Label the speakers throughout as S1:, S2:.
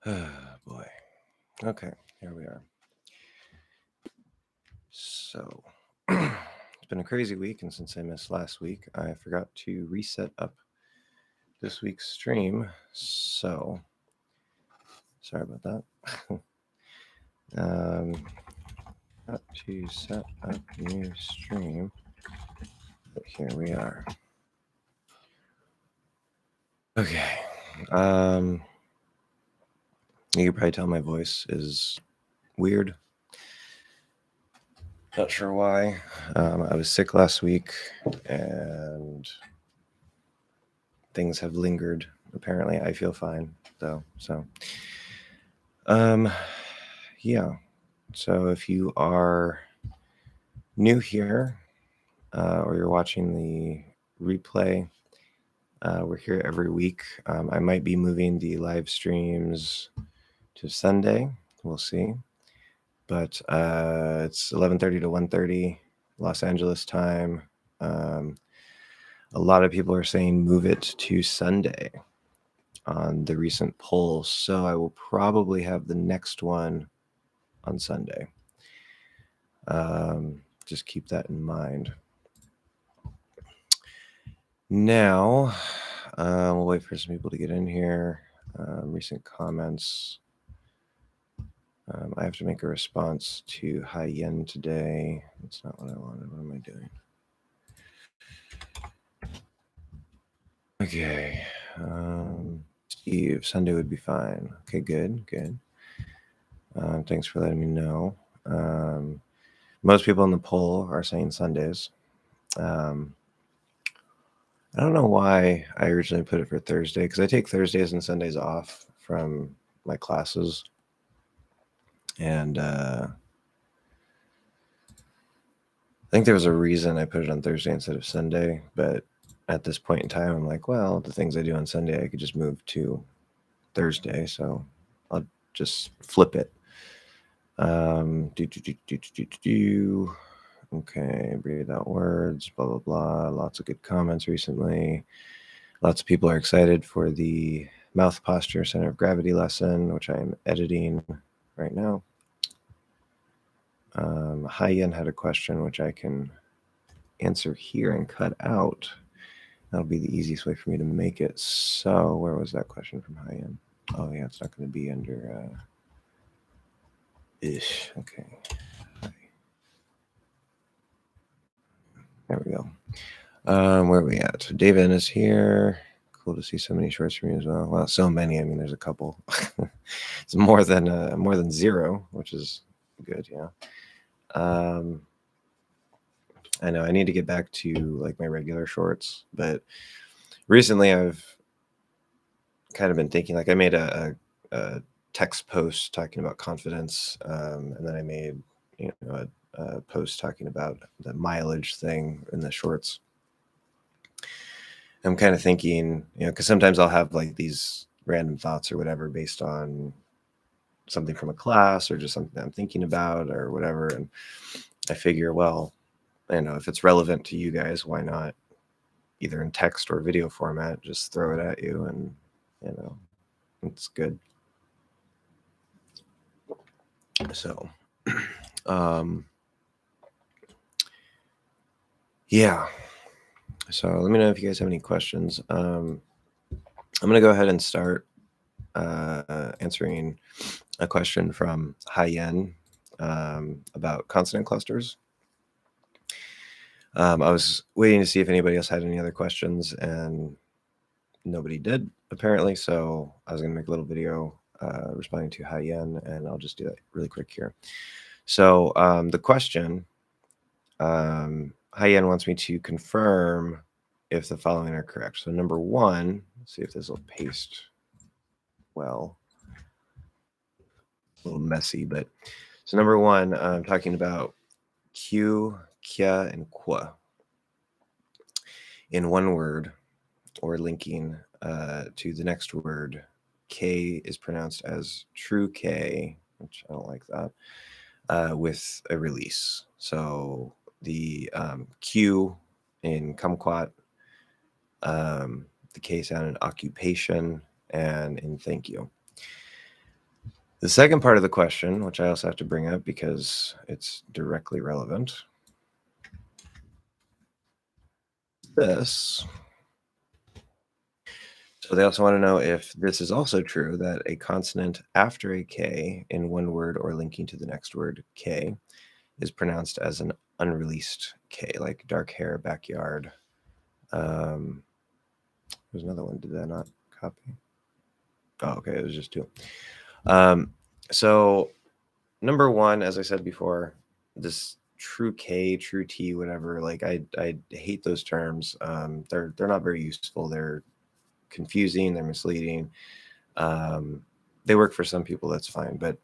S1: Oh, boy. Okay, here we are. So, it's been a crazy week, and since I missed last week, I forgot to reset up this week's stream. So, sorry about that. Got to set up new stream, but here we are. Okay. You can probably tell my voice is weird. Not sure why. I was sick last week, and things have lingered. Apparently, I feel fine though. So, yeah. So if you are new here, or you're watching the replay, we're here every week. I might be moving the live streams to Sunday. We'll see. But it's 11:30 to 1:30 Los Angeles time. A lot of people are saying move it to Sunday on the recent polls. So I will probably have the next one on Sunday. Just keep that in mind. Now, we'll wait for some people to get in here. Recent comments. I have to make a response to Hai Yen today. That's not what I wanted. What am I doing? Okay. Steve, Sunday would be fine. Okay, good. Thanks for letting me know. Most people in the poll are saying Sundays. I don't know why I originally put it for Thursday, because I take Thursdays and Sundays off from my classes. And I think there was a reason I put it on Thursday instead of Sunday. But at this point in time, I'm like, well, the things I do on Sunday, I could just move to Thursday. So I'll just flip it. Okay, breathe out words, blah, blah, blah. Lots of good comments recently. Lots of people are excited for the mouth posture center of gravity lesson, which I'm editing right now. Hai Yen had a question, which I can answer here and cut out. That'll be the easiest way for me to make it. So where was that question from Hai Yen? Oh, yeah, it's not going to be under... ish. Okay. There we go. Where are we at? David is here. Cool to see so many shorts from you as well. Well, so many. I mean, there's a couple. It's more than zero, which is good. Yeah. I know I need to get back to like my regular shorts, but recently I've kind of been thinking, like I made a text post talking about confidence, and then I made a post talking about the mileage thing in the shorts. I'm kind of thinking, because sometimes I'll have like these random thoughts or whatever based on something from a class or just something I'm thinking about or whatever. And I figure, well, if it's relevant to you guys, why not either in text or video format, just throw it at you, and, it's good. So, yeah. So let me know if you guys have any questions. I'm going to go ahead and start answering a question from Hai Yen about consonant clusters. I was waiting to see if anybody else had any other questions, and nobody did, apparently. So I was going to make a little video responding to Hai Yen, and I'll just do that really quick here. So the question, Hai Yen wants me to confirm if the following are correct. So number one, let's see if this will paste well. A little messy, but so number one, I'm talking about Q, Kya, and Kwa in one word, or linking to the next word. K is pronounced as true K, which I don't like that, with a release. So the Q in kumquat, the K sound in occupation, and in thank you. The second part of the question, which I also have to bring up because it's directly relevant, this. So they also want to know if this is also true, that a consonant after a K in one word or linking to the next word, K, is pronounced as an unreleased K, like dark hair, backyard. There's another one. Did that not copy? Oh, okay. It was just two. So number one, as I said before, this true K, true T, whatever, like I hate those terms. They're not very useful. They're confusing, they're misleading. They work for some people, that's fine, but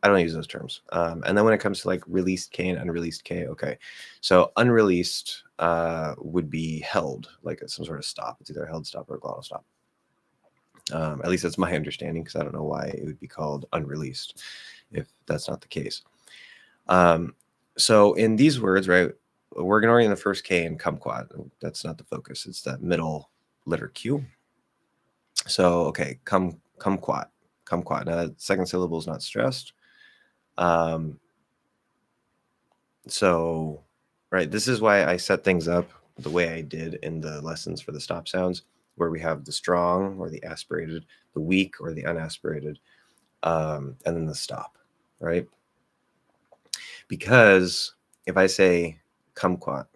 S1: I don't use those terms. And then when it comes to like released K and unreleased K, okay. So unreleased would be held, like some sort of stop. It's either a held stop or a glottal stop. At least that's my understanding, because I don't know why it would be called unreleased if that's not the case. So in these words, right, we're ignoring the first K in kumquat. That's not the focus. It's that middle letter Q. So, okay, kumquat. Now, that second syllable is not stressed. So, right, this is why I set things up the way I did in the lessons for the stop sounds, where we have the strong or the aspirated, the weak or the unaspirated, and then the stop, right? Because if I say kumquat,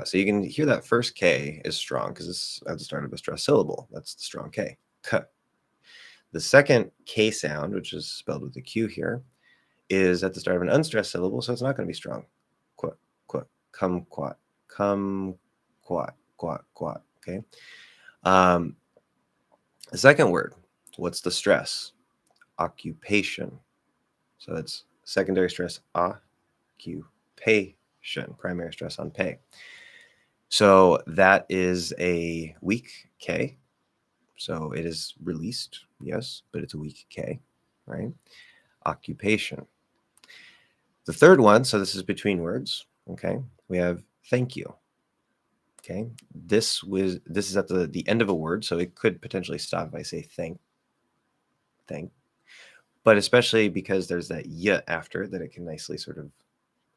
S1: so you can hear that first K is strong because it's at the start of a stressed syllable. That's the strong K. K. The second K sound, which is spelled with the Q here, is at the start of an unstressed syllable, so it's not going to be strong. Quat, kumquat, quat. Okay. The second word, what's the stress? Occupation. So it's secondary stress, occupation, primary stress on pay. So that is a weak K. So it is released, yes, but it's a weak K, right? Occupation. The third one, so this is between words, okay? We have thank you. Okay, this is at the end of a word, so it could potentially stop if I say thank, but especially because there's that y after that, it can nicely sort of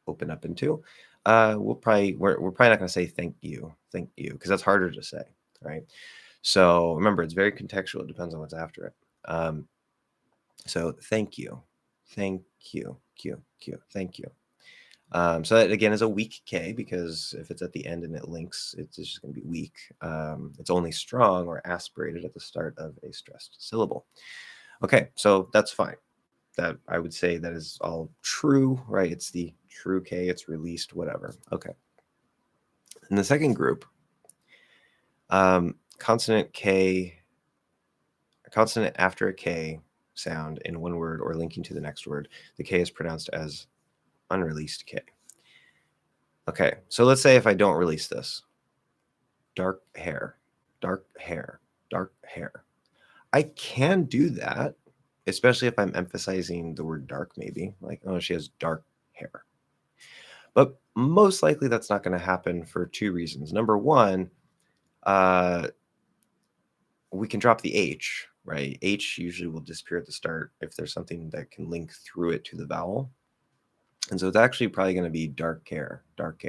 S1: open up into. We're probably not going to say thank you, because that's harder to say, right? So remember, it's very contextual. It depends on what's after it. So thank you, thank you, thank you. So that again is a weak K, because if it's at the end and it links, it's just going to be weak. It's only strong or aspirated at the start of a stressed syllable. Okay, so that's fine. That I would say that is all true, right? It's the true K, it's released, whatever. Okay. In the second group, consonant K, a consonant after a K sound in one word or linking to the next word, the K is pronounced as unreleased K. Okay, so let's say if I don't release this, dark hair. I can do that, especially if I'm emphasizing the word dark, maybe. Like, oh, she has dark hair. But most likely that's not going to happen for two reasons. Number one, we can drop the H, right? H usually will disappear at the start if there's something that can link through it to the vowel. And so it's actually probably going to be dark hair. So it's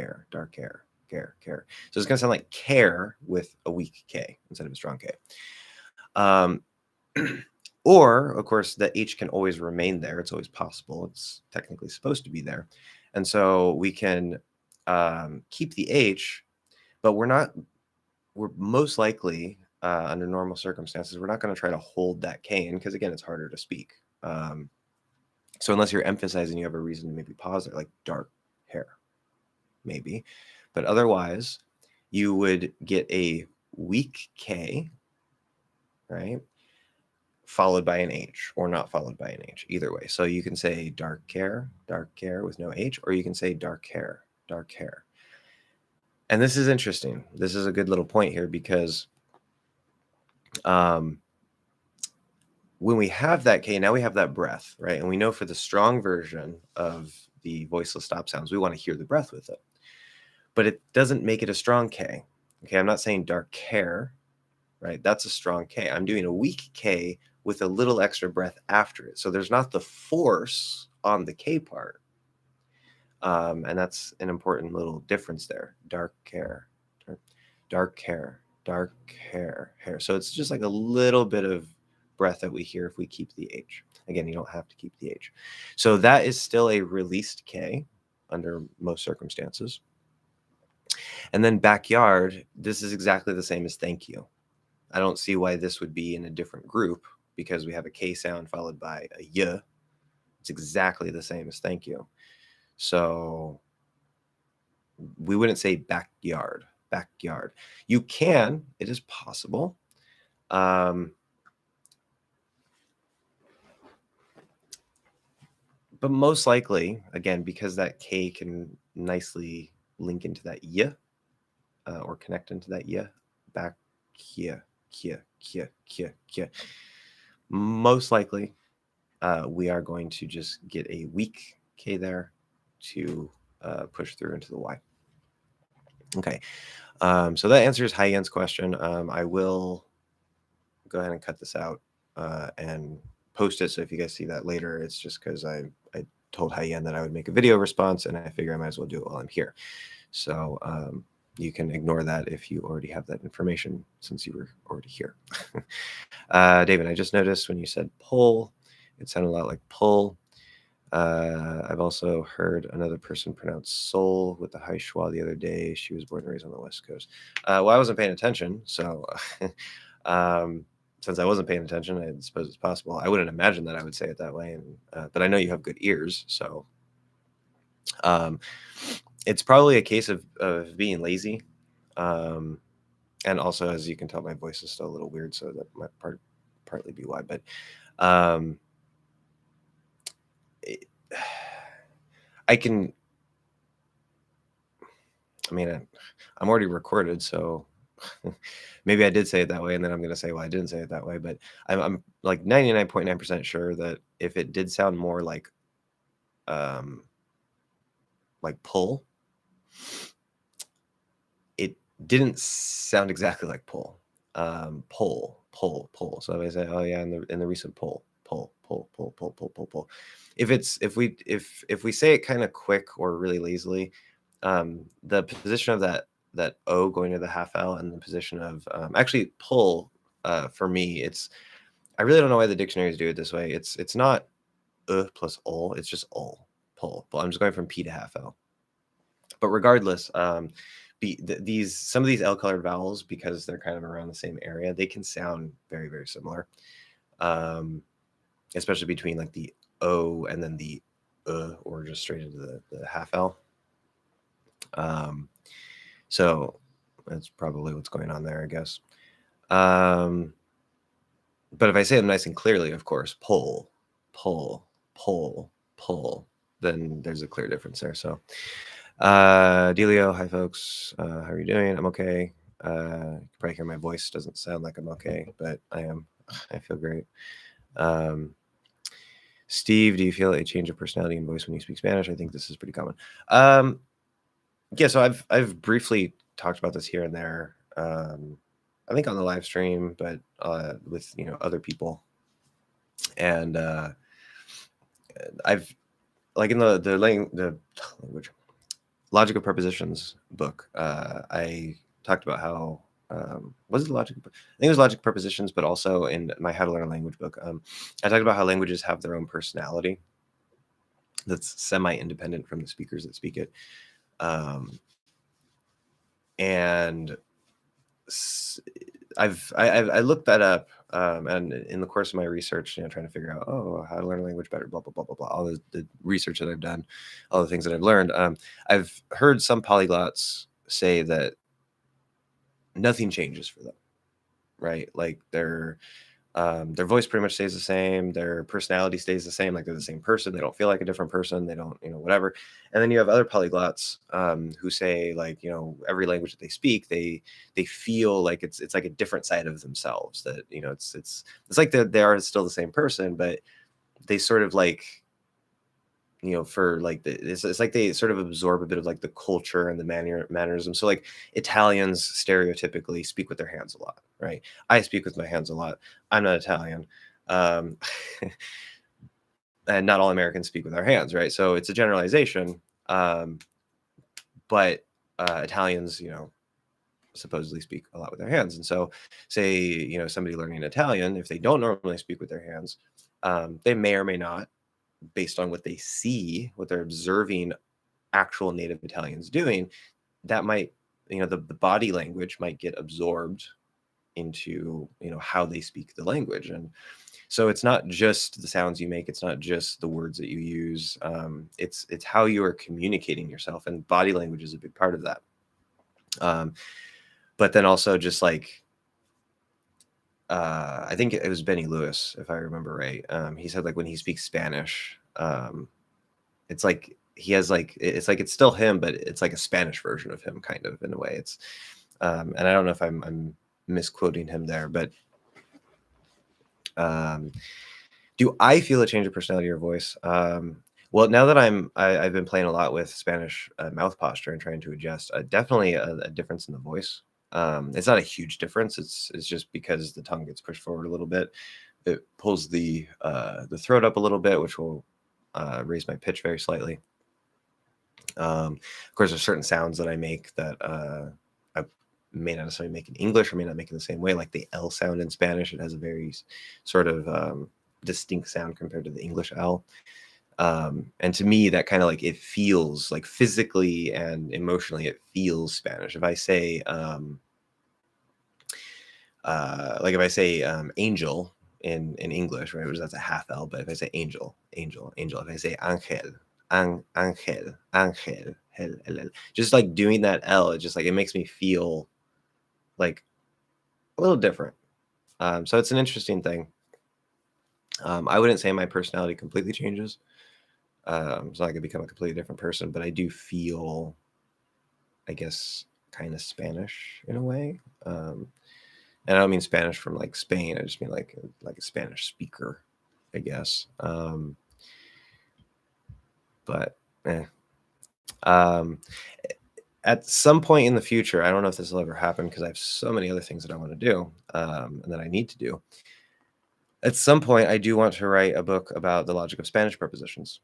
S1: going to sound like care with a weak K instead of a strong K. Or, of course, the H can always remain there. It's always possible. It's technically supposed to be there. And so we can keep the H, but we're most likely, under normal circumstances, we're not going to try to hold that K in, because, again, it's harder to speak. So unless you're emphasizing, you have a reason to maybe pause it, like dark hair, maybe. But otherwise, you would get a weak K, right, followed by an H, or not followed by an H, either way. So you can say dark hair with no H, or you can say dark hair. And this is interesting. This is a good little point here, because when we have that K, now we have that breath, right? And we know for the strong version of the voiceless stop sounds, we want to hear the breath with it. But it doesn't make it a strong K. Okay, I'm not saying dark hair, right? That's a strong K. I'm doing a weak K with a little extra breath after it. So there's not the force on the K part. And that's an important little difference there. Dark hair, dark hair, dark hair, hair. So it's just like a little bit of breath that we hear if we keep the H. Again, you don't have to keep the H. So that is still a released K under most circumstances. And then backyard, this is exactly the same as thank you. I don't see why this would be in a different group because we have a K sound followed by a Y. It's exactly the same as thank you. So we wouldn't say backyard. You can, it is possible. But most likely, again, because that K can nicely link into that Y or connect into that Y, back here. Most likely, we are going to just get a weak K there to push through into the Y. Okay, so that answers Haiyan's question. I will go ahead and cut this out and post it. So if you guys see that later, it's just because I told Haiyan that I would make a video response, and I figure I might as well do it while I'm here. So you can ignore that if you already have that information since you were already here. David, I just noticed when you said pull, it sounded a lot like pull. I've also heard another person pronounce soul with the high schwa the other day. She was born and raised on the West Coast. Well, I wasn't paying attention, so since I wasn't paying attention, I suppose it's possible. I wouldn't imagine that I would say it that way, and but I know you have good ears, so it's probably a case of being lazy. And also, as you can tell, my voice is still a little weird, so that might partly be why. But I'm already recorded, so maybe I did say it that way, and then I'm going to say, well, I didn't say it that way. But I'm like 99.9% sure that if it did sound more like pull, it didn't sound exactly like pull. Pull. So if I say, oh yeah, in the recent pull. If we say it kind of quick or really lazily, the position of that O going to the half L and the position of actually pull for me, I really don't know why the dictionaries do it this way. It's not plus ol, it's just ol, pull. But I'm just going from P to half L. But regardless, some of these L-colored vowels, because they're kind of around the same area, they can sound very, very similar, especially between like the O and then the or just straight into the half L. So that's probably what's going on there, I guess. But if I say them nice and clearly, of course, pull, then there's a clear difference there. So Delio, hi folks, how are you doing? I'm okay. You can probably hear my voice doesn't sound like I'm okay, but I feel great. Steve, do you feel a change of personality and voice when you speak Spanish? I think this is pretty common. Yeah, so I've briefly talked about this here and there. I think on the live stream, but with other people, and I've like in the language logic of prepositions book. I talked about how was it logic? I think it was logic of prepositions, but also in my How to Learn a Language book, I talked about how languages have their own personality that's semi-independent from the speakers that speak it. And I looked that up, and in the course of my research, trying to figure out how to learn a language better, blah blah blah blah blah, all the research that I've done, all the things that I've learned. I've heard some polyglots say that nothing changes for them, right? Like their voice pretty much stays the same, their personality stays the same, like they're the same person, they don't feel like a different person, they don't whatever. And then you have other polyglots who say, like, every language that they speak, they feel like it's like a different side of themselves, that it's like they are still the same person, but they sort of like for like it's like they sort of absorb a bit of like the culture and the mannerism. So like Italians stereotypically speak with their hands a lot, right? I speak with my hands a lot. I'm not Italian. Um, and not all Americans speak with their hands, right? So it's a generalization. But Italians, supposedly speak a lot with their hands. And so, say, somebody learning Italian, if they don't normally speak with their hands, they may or may not, based on what they see, what they're observing actual native Italians doing, that might, the body language might get absorbed into, how they speak the language. And so it's not just the sounds you make, it's not just the words that you use. It's how you are communicating yourself, and body language is a big part of that. But then also just like, I think it was Benny Lewis, if I remember right. He said like when he speaks Spanish, it's like he has like it's still him, but it's like a Spanish version of him, kind of, in a way. It's and I don't know if I'm misquoting him there, but do I feel a change of personality or voice? Well, now that I've been playing a lot with Spanish mouth posture and trying to adjust, definitely a difference in the voice. It's not a huge difference. It's just because the tongue gets pushed forward a little bit. It pulls the throat up a little bit, which will raise my pitch very slightly. Of course, there's certain sounds that I make that I may not necessarily make in English, or may not make in the same way, like the L sound in Spanish. It has a very sort of distinct sound compared to the English L. And to me, that kind of like, it feels like physically and emotionally, it feels Spanish. If I say, like if I say angel in English, right, which that's a half L, but if I say angel, if I say ángel, ángel, just like doing that L, it just like, it makes me feel like a little different. So it's an interesting thing. I wouldn't say my personality completely changes. So I could become a completely different person, but I do feel, I guess, kind of Spanish in a way. And I don't mean Spanish from like Spain. I just mean like a Spanish speaker, I guess. But at some point in the future, I don't know if this will ever happen because I have so many other things that I want to do and that I need to do. At some point, I do want to write a book about the logic of Spanish prepositions.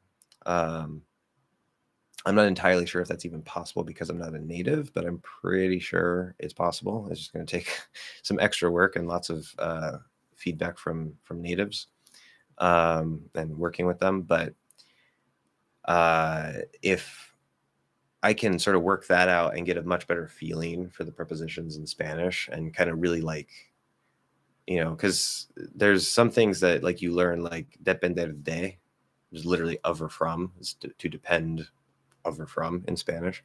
S1: I'm not entirely sure if that's even possible because I'm not a native, but I'm pretty sure it's possible. It's just going to take some extra work and lots of feedback from natives and working with them. But if I can sort of work that out and get a much better feeling for the prepositions in Spanish, and kind of really like, because there's some things that like you learn, like depender de, which is literally of or from, is to depend, of or from in Spanish.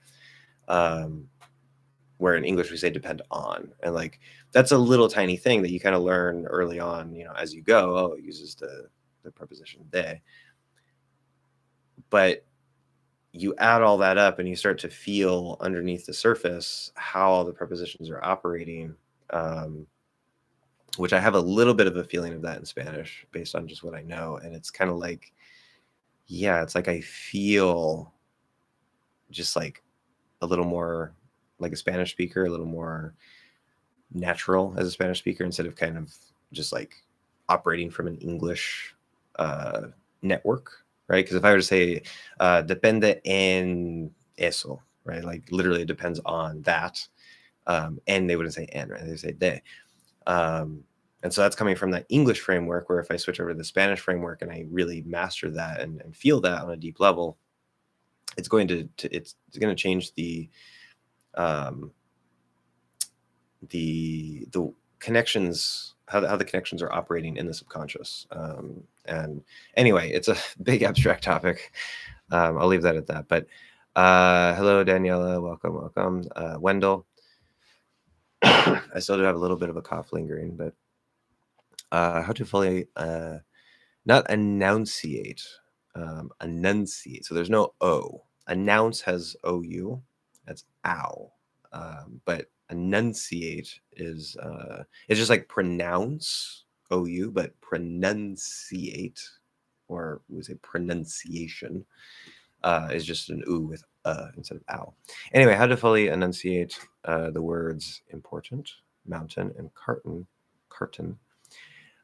S1: Where in English we say depend on, and like that's a little tiny thing that you kind of learn early on, as you go. Oh, it uses the preposition de, but you add all that up and you start to feel underneath the surface how all the prepositions are operating, which I have a little bit of a feeling of that in Spanish based on just what I know. And it's kind of like, yeah, it's like I feel just like a little more like a Spanish speaker, a little more natural as a Spanish speaker, instead of kind of just like operating from an English network, right? Because if I were to say depende en eso, right, like literally it depends on that, and they wouldn't say en, right? They say de. And so that's coming from that English framework, where if I switch over to the Spanish framework and I really master that and feel that on a deep level, it's going to it's going to change the connections, how the connections are operating in the subconscious. And anyway, it's a big abstract topic. I'll leave that at that. But hello, Daniela. Welcome. Wendell. I still do have a little bit of a cough lingering, but how to fully not enunciate, enunciate. So there's no O. Announce has OU. That's ow. But enunciate is it's just like pronounce OU, but pronunciate, or we say pronunciation, is just an oo with instead of ow. Anyway, how to fully enunciate the words important, mountain, and carton.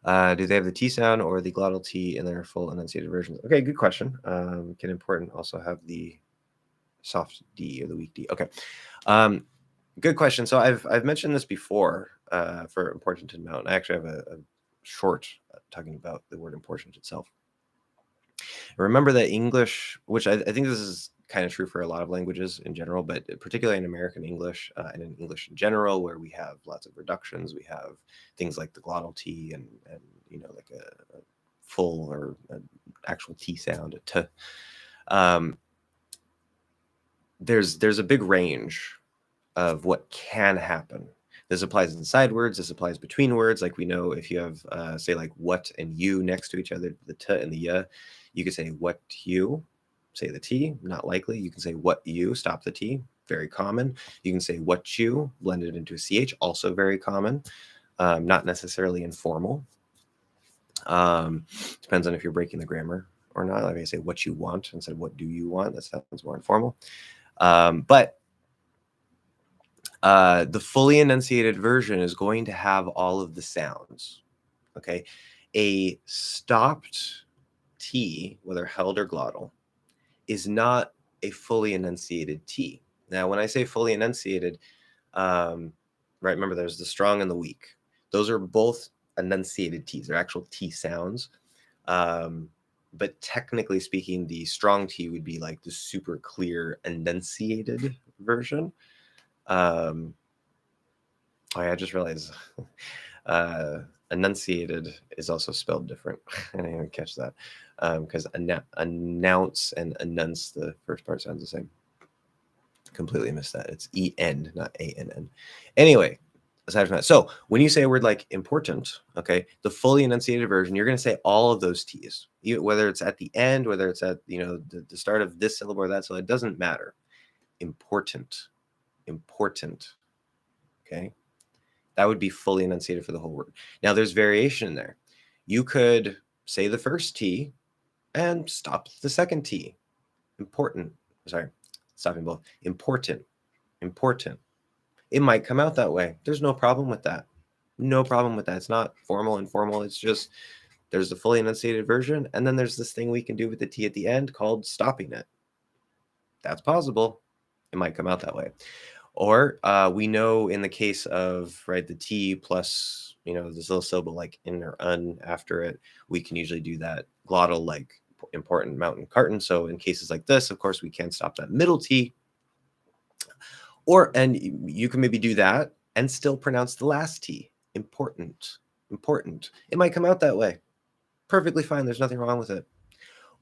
S1: Do they have the T sound or the glottal T in their full enunciated versions? Okay, good question. Can important also have the soft D or the weak D? Okay. Good question. So I've mentioned this before for important and mountain. I actually have a short talking about the word important itself. Remember that English, which I think this is kind of true for a lot of languages in general, but particularly in American English and in English in general, where we have lots of reductions, we have things like the glottal T and like a full or an actual T sound, a T. There's a big range of what can happen. This applies inside words. This applies between words. Like we know if you have, say, like what and you next to each other, the T and the Y, you could say what you, say the T, not likely. You can say what you, stop the T, very common. You can say what you, blended into a CH, also very common. Not necessarily informal. Depends on if you're breaking the grammar or not. Like I say what you want instead of what do you want. That sounds more informal. But the fully enunciated version is going to have all of the sounds. Okay, a stopped T, whether held or glottal, is not a fully enunciated T. Now, when I say fully enunciated, right, remember there's the strong and the weak. Those are both enunciated T's. They're actual T sounds. But technically speaking, the strong T would be like the super clear enunciated version. Oh, yeah, I just realized enunciated is also spelled different. I didn't even catch that because announce and announce, the first part sounds the same. Completely missed that. It's E-N, not A-N-N. Anyway, aside from that, so when you say a word like important, okay, the fully enunciated version, you're going to say all of those T's, whether it's at the end, whether it's at the start of this syllable or that syllable, it doesn't matter. Important, important, okay? That would be fully enunciated for the whole word. Now, there's variation in there. You could say the first T and stop the second T. Important. Sorry, stopping both. Important. Important. It might come out that way. There's no problem with that. No problem with that. It's not formal, informal. It's just there's the fully enunciated version, and then there's this thing we can do with the T at the end called stopping it. That's possible. It might come out that way. Or we know in the case of, right, the T plus, this little syllable like in or un after it, we can usually do that glottal like important, mountain, carton. So in cases like this, of course, we can stop that middle T. And you can maybe do that and still pronounce the last T, important, important. It might come out that way. Perfectly fine. There's nothing wrong with it.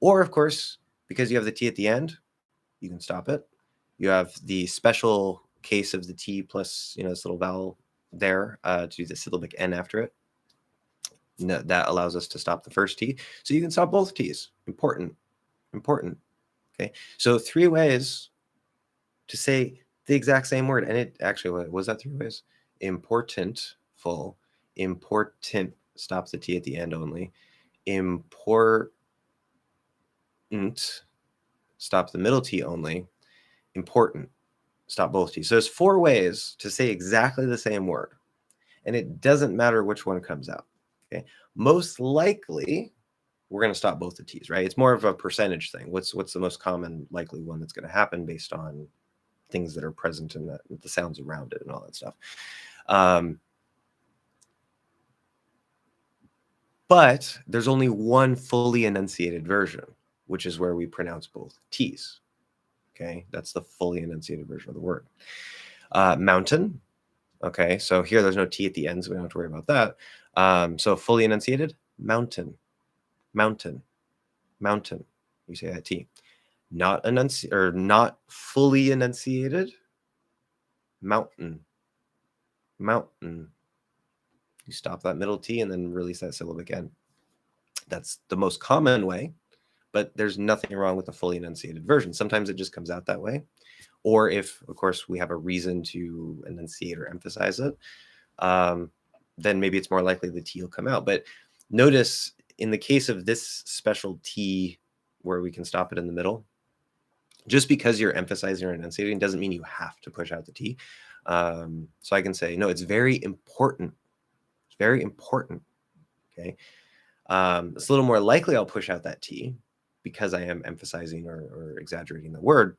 S1: Or, of course, because you have the T at the end, you can stop it. You have the special case of the T plus, this little vowel there to do the syllabic N after it. That allows us to stop the first T. So you can stop both T's. Important, important. Okay. So 3 ways to say the exact same word. And it actually, was that 3 ways? Important, full. Important, stops the T at the end only. Important, stop the middle T only. Important, stop both T's. So there's 4 ways to say exactly the same word. And it doesn't matter which one comes out. Okay. Most likely, we're going to stop both the T's, right? It's more of a percentage thing. What's the most common likely one that's going to happen based on things that are present in the sounds around it and all that stuff. But there's only one fully enunciated version, which is where we pronounce both T's. Okay, that's the fully enunciated version of the word. Mountain. Okay, so here there's no T at the end, so we don't have to worry about that. So fully enunciated, mountain, mountain, mountain. You say that T. Not fully enunciated, mountain, mountain. You stop that middle T and then release that syllable again. That's the most common way, but there's nothing wrong with the fully enunciated version. Sometimes it just comes out that way. Or if, of course, we have a reason to enunciate or emphasize it, then maybe it's more likely the T will come out. But notice in the case of this special T where we can stop it in the middle, just because you're emphasizing or enunciating doesn't mean you have to push out the T. So I can say, no, it's very important. It's very important. Okay. It's a little more likely I'll push out that T because I am emphasizing or exaggerating the word,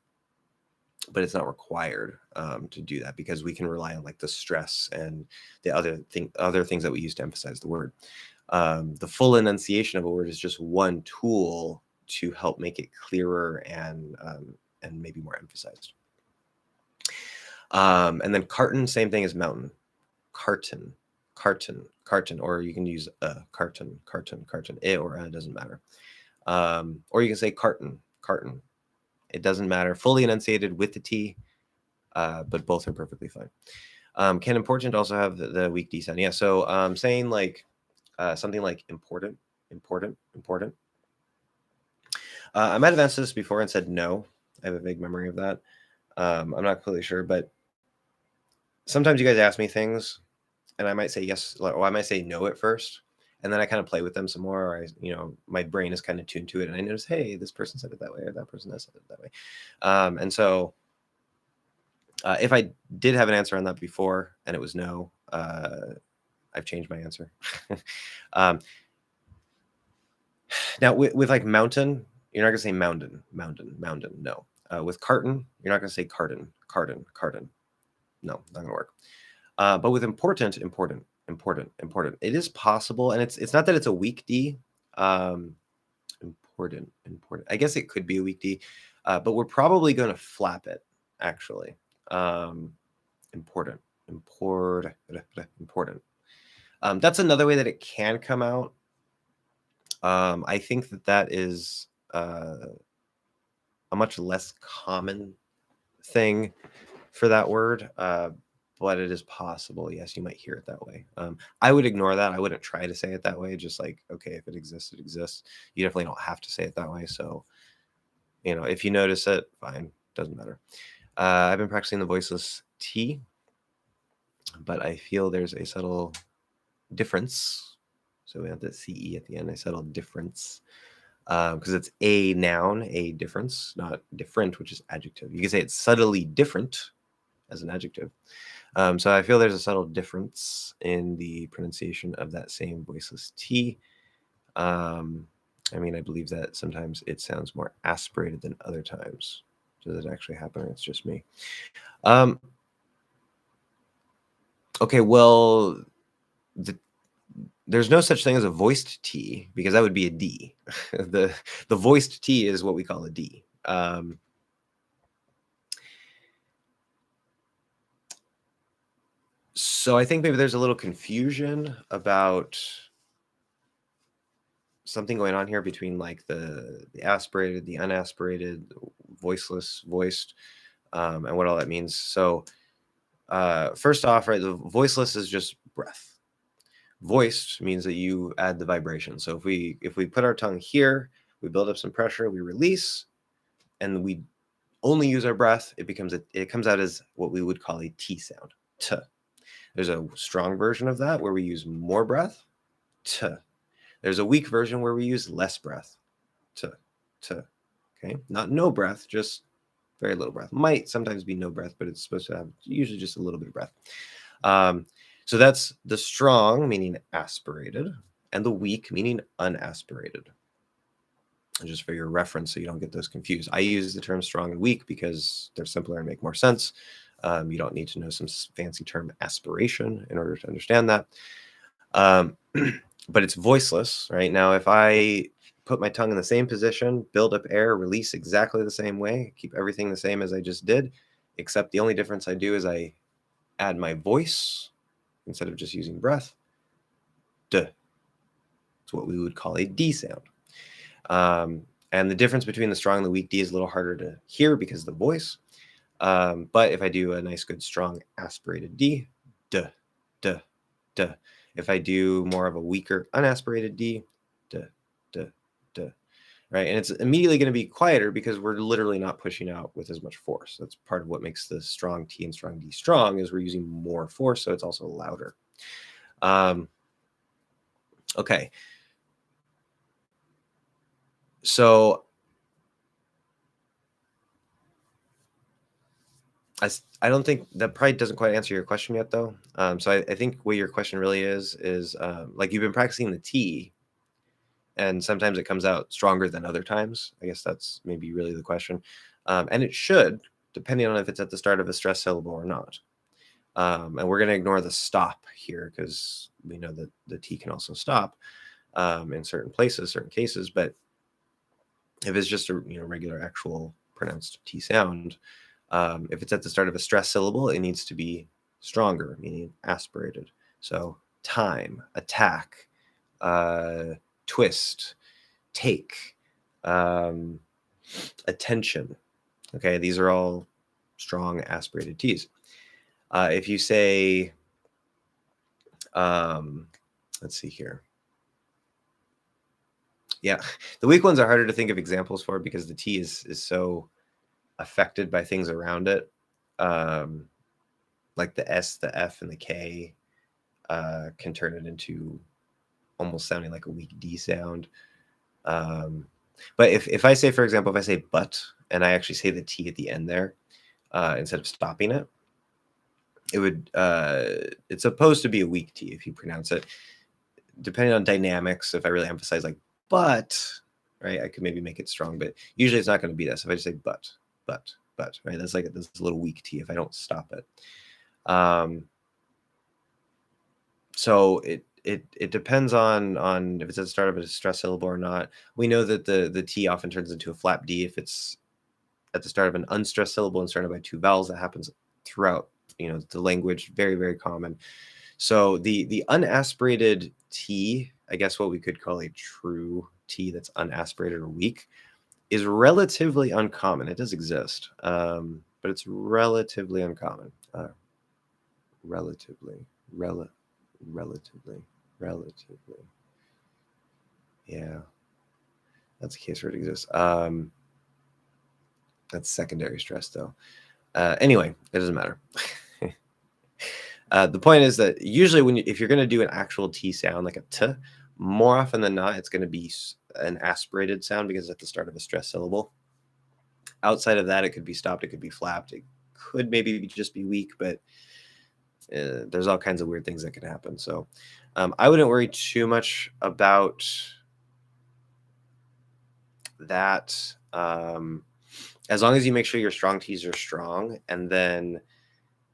S1: but it's not required to do that because we can rely on like the stress and the other things that we use to emphasize the word. The full enunciation of a word is just one tool to help make it clearer and maybe more emphasized. And then carton, same thing as mountain. Carton, carton, carton, or you can use carton, carton, carton. It or it doesn't matter. Or you can say carton, carton. It doesn't matter. Fully enunciated with the T, but both are perfectly fine. Can important also have the weak D sound? Yeah. So saying like something like important, important, important. I might have answered this before and said no. I have a vague memory of that. I'm not completely sure, but sometimes you guys ask me things and I might say yes, or I might say no at first. And then I kind of play with them some more. Or my brain is kind of tuned to it. And I notice, hey, this person said it that way, or that person has said it that way. And so if I did have an answer on that before and it was no, I've changed my answer. Now with like mountain, you're not gonna say mountain, no. With carton, you're not gonna say carton, carton, carton. No, not gonna work. But with important, important, important, important, it is possible, and it's not that it's a weak D. Important, important. I guess it could be a weak D, but we're probably gonna flap it actually. Important, important, important. That's another way that it can come out. I think that is a much less common thing for that word, but it is possible. Yes, you might hear it that way. I would ignore that. I wouldn't try to say it that way. Just like, okay, if it exists, it exists. You definitely don't have to say it that way. So, if you notice it, fine. Doesn't matter. I've been practicing the voiceless T, but I feel there's a subtle difference. So we have the CE at the end. A subtle difference. Because it's a noun, a difference, not different, which is adjective. You can say it's subtly different as an adjective. So I feel there's a subtle difference in the pronunciation of that same voiceless T. I believe that sometimes it sounds more aspirated than other times. Does it actually happen, or it's just me? Okay, well, there's no such thing as a voiced T because that would be a D. the voiced T is what we call a D. So I think maybe there's a little confusion about something going on here between like the aspirated, the unaspirated, voiceless, voiced, and what all that means. So first off, right, the voiceless is just breath. Voiced means that you add the vibration. So if we put our tongue here, we build up some pressure, we release, and we only use our breath, it comes out as what we would call a T sound. T. There's a strong version of that where we use more breath. T. There's a weak version where we use less breath. T. T. Okay, not no breath, just very little breath. Might sometimes be no breath, but it's supposed to have usually just a little bit of breath. So that's the strong, meaning aspirated, and the weak, meaning unaspirated. And just for your reference, so you don't get those confused. I use the term strong and weak because they're simpler and make more sense. You don't need to know some fancy term aspiration in order to understand that. But it's voiceless, right? Now, if I put my tongue in the same position, build up air, release exactly the same way, keep everything the same as I just did, except the only difference I do is I add my voice instead of just using breath. D. It's what we would call a D sound. And the difference between the strong and the weak D is a little harder to hear because of the voice. But if I do a nice, good, strong, aspirated D, D, D, D. If I do more of a weaker, unaspirated D, D, D, D. Right? And it's immediately going to be quieter because we're literally not pushing out with as much force. That's part of what makes the strong T and strong D strong is we're using more force, so it's also louder. Okay. So I don't think that probably doesn't quite answer your question yet, though. So I think what your question really is like you've been practicing the T, and sometimes it comes out stronger than other times. I guess that's maybe really the question. And it should, depending on if it's at the start of a stressed syllable or not. And we're going to ignore the stop here because we know that the T can also stop in certain places, certain cases. But if it's just a regular actual pronounced T sound, if it's at the start of a stressed syllable, it needs to be stronger, meaning aspirated. So time, attack, twist, take, attention. Okay, these are all strong aspirated T's. If you say, let's see here. Yeah, the weak ones are harder to think of examples for because the T is so affected by things around it. Like the S, the F, and the K can turn it into almost sounding like a weak D sound. But if I say, for example, if I say but, and I actually say the T at the end there, instead of stopping it, it would, it's supposed to be a weak T if you pronounce it. Depending on dynamics, if I really emphasize like, but, right, I could maybe make it strong, but usually it's not going to be this. If I just say but, right, that's like this little weak T if I don't stop it. So it depends on if it's at the start of a stressed syllable or not. We know that the T often turns into a flap D if it's at the start of an unstressed syllable and surrounded by two vowels. That happens throughout the language, very, very common. So the unaspirated T, I guess what we could call a true T that's unaspirated or weak, is relatively uncommon. It does exist, but it's relatively uncommon. Relatively. Yeah, that's a case where it exists. That's secondary stress, though. Anyway, it doesn't matter. The point is that usually if you're going to do an actual T sound like a T, more often than not, it's going to be an aspirated sound because it's at the start of a stressed syllable. Outside of that, it could be stopped, it could be flapped, it could maybe just be weak, but there's all kinds of weird things that can happen. So I wouldn't worry too much about that. As long as you make sure your strong T's are strong, and then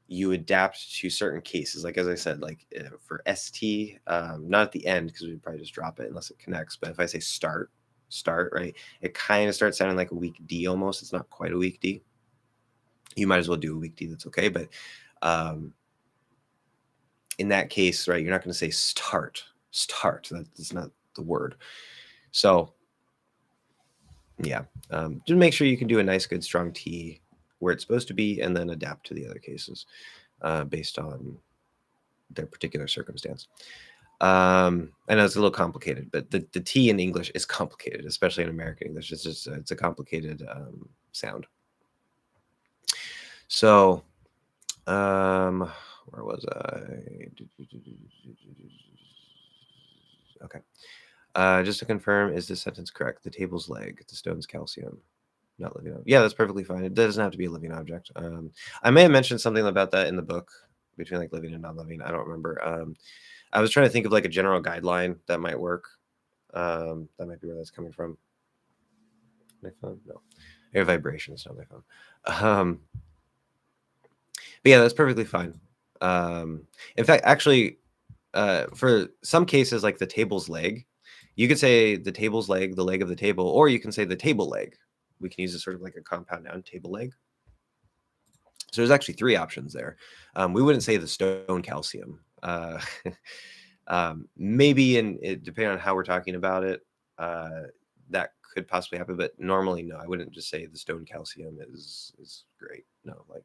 S1: you adapt to certain cases. Like, as I said, like for ST, not at the end, because we'd probably just drop it unless it connects. But if I say start, right, it kind of starts sounding like a weak D almost. It's not quite a weak D. You might as well do a weak D. That's okay. But in that case, right, you're not going to say start. That's not the word. So yeah, just make sure you can do a nice, good, strong T where it's supposed to be, and then adapt to the other cases based on their particular circumstance. I know it's a little complicated, but the T in English is complicated, especially in American English. It's a complicated sound. So, where was I? Okay. Just to confirm, is this sentence correct? The table's leg, the stone's calcium, not living object. Yeah, that's perfectly fine. It doesn't have to be a living object. I may have mentioned something about that in the book between like living and non-living. I don't remember. I was trying to think of like a general guideline that might work. That might be where that's coming from. My phone? No. Air vibrations, not my phone. But yeah, that's perfectly fine. In fact, actually, for some cases, like the table's leg, you could say the table's leg, the leg of the table, or you can say the table leg. We can use it sort of like a compound noun, table leg. So there's actually three options there. We wouldn't say the stone calcium. Maybe depending on how we're talking about it, that could possibly happen, but normally no. I wouldn't just say the stone calcium is great. No, like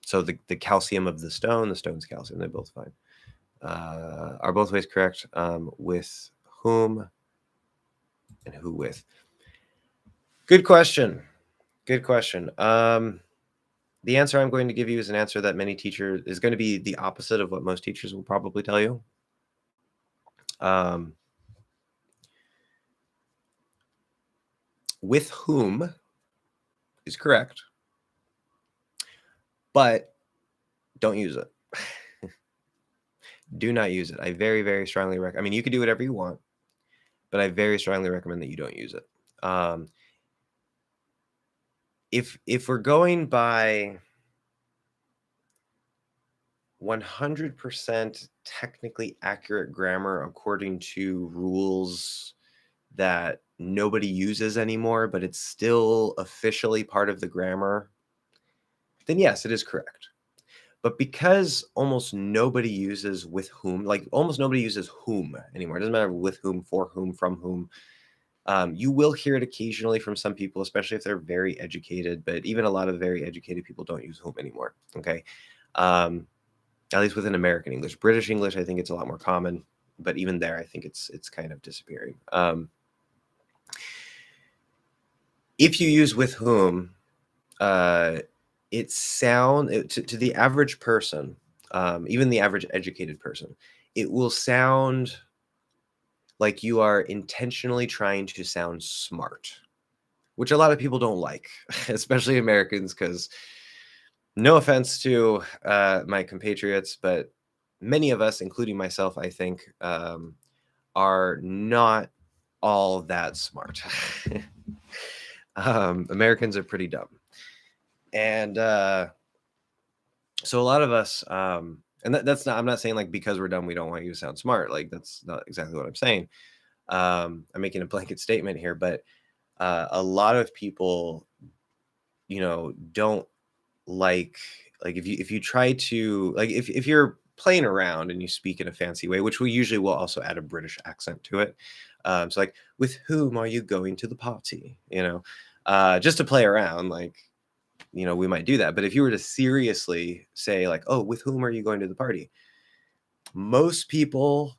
S1: so the calcium of the stone's calcium, they're both fine. Are both ways correct? With whom and who with? Good question. Good question. The answer I'm going to give you is an answer that many teachers is going to be the opposite of what most teachers will probably tell you. With whom is correct. but don't use it. Do not use it. I very, very strongly recommend. I mean, you can do whatever you want, but I very strongly recommend that you don't use it. If we're going by 100% technically accurate grammar according to rules that nobody uses anymore, but it's still officially part of the grammar, then yes, it is correct. But because almost nobody uses with whom, like almost nobody uses whom anymore. It doesn't matter with whom, for whom, from whom. You will hear it occasionally from some people, especially if they're very educated, but even a lot of very educated people don't use whom anymore. Okay. At least within American English. British English, I think it's a lot more common, but even there, I think it's kind of disappearing. If you use with whom, to the average person, even the average educated person, it will sound like you are intentionally trying to sound smart, which a lot of people don't like, especially Americans, because no offense to my compatriots, but many of us, including myself, I think, are not all that smart. Americans are pretty dumb. And so a lot of us, and that's not, I'm not saying like because we're dumb, we don't want you to sound smart. Like that's not exactly what I'm saying. I'm making a blanket statement here, but a lot of people, don't like if you try to like if you're playing around and you speak in a fancy way, which we usually will also add a British accent to it. So like, with whom are you going to the party? Just to play around, like, we might do that. But if you were to seriously say like, oh, with whom are you going to the party? Most people,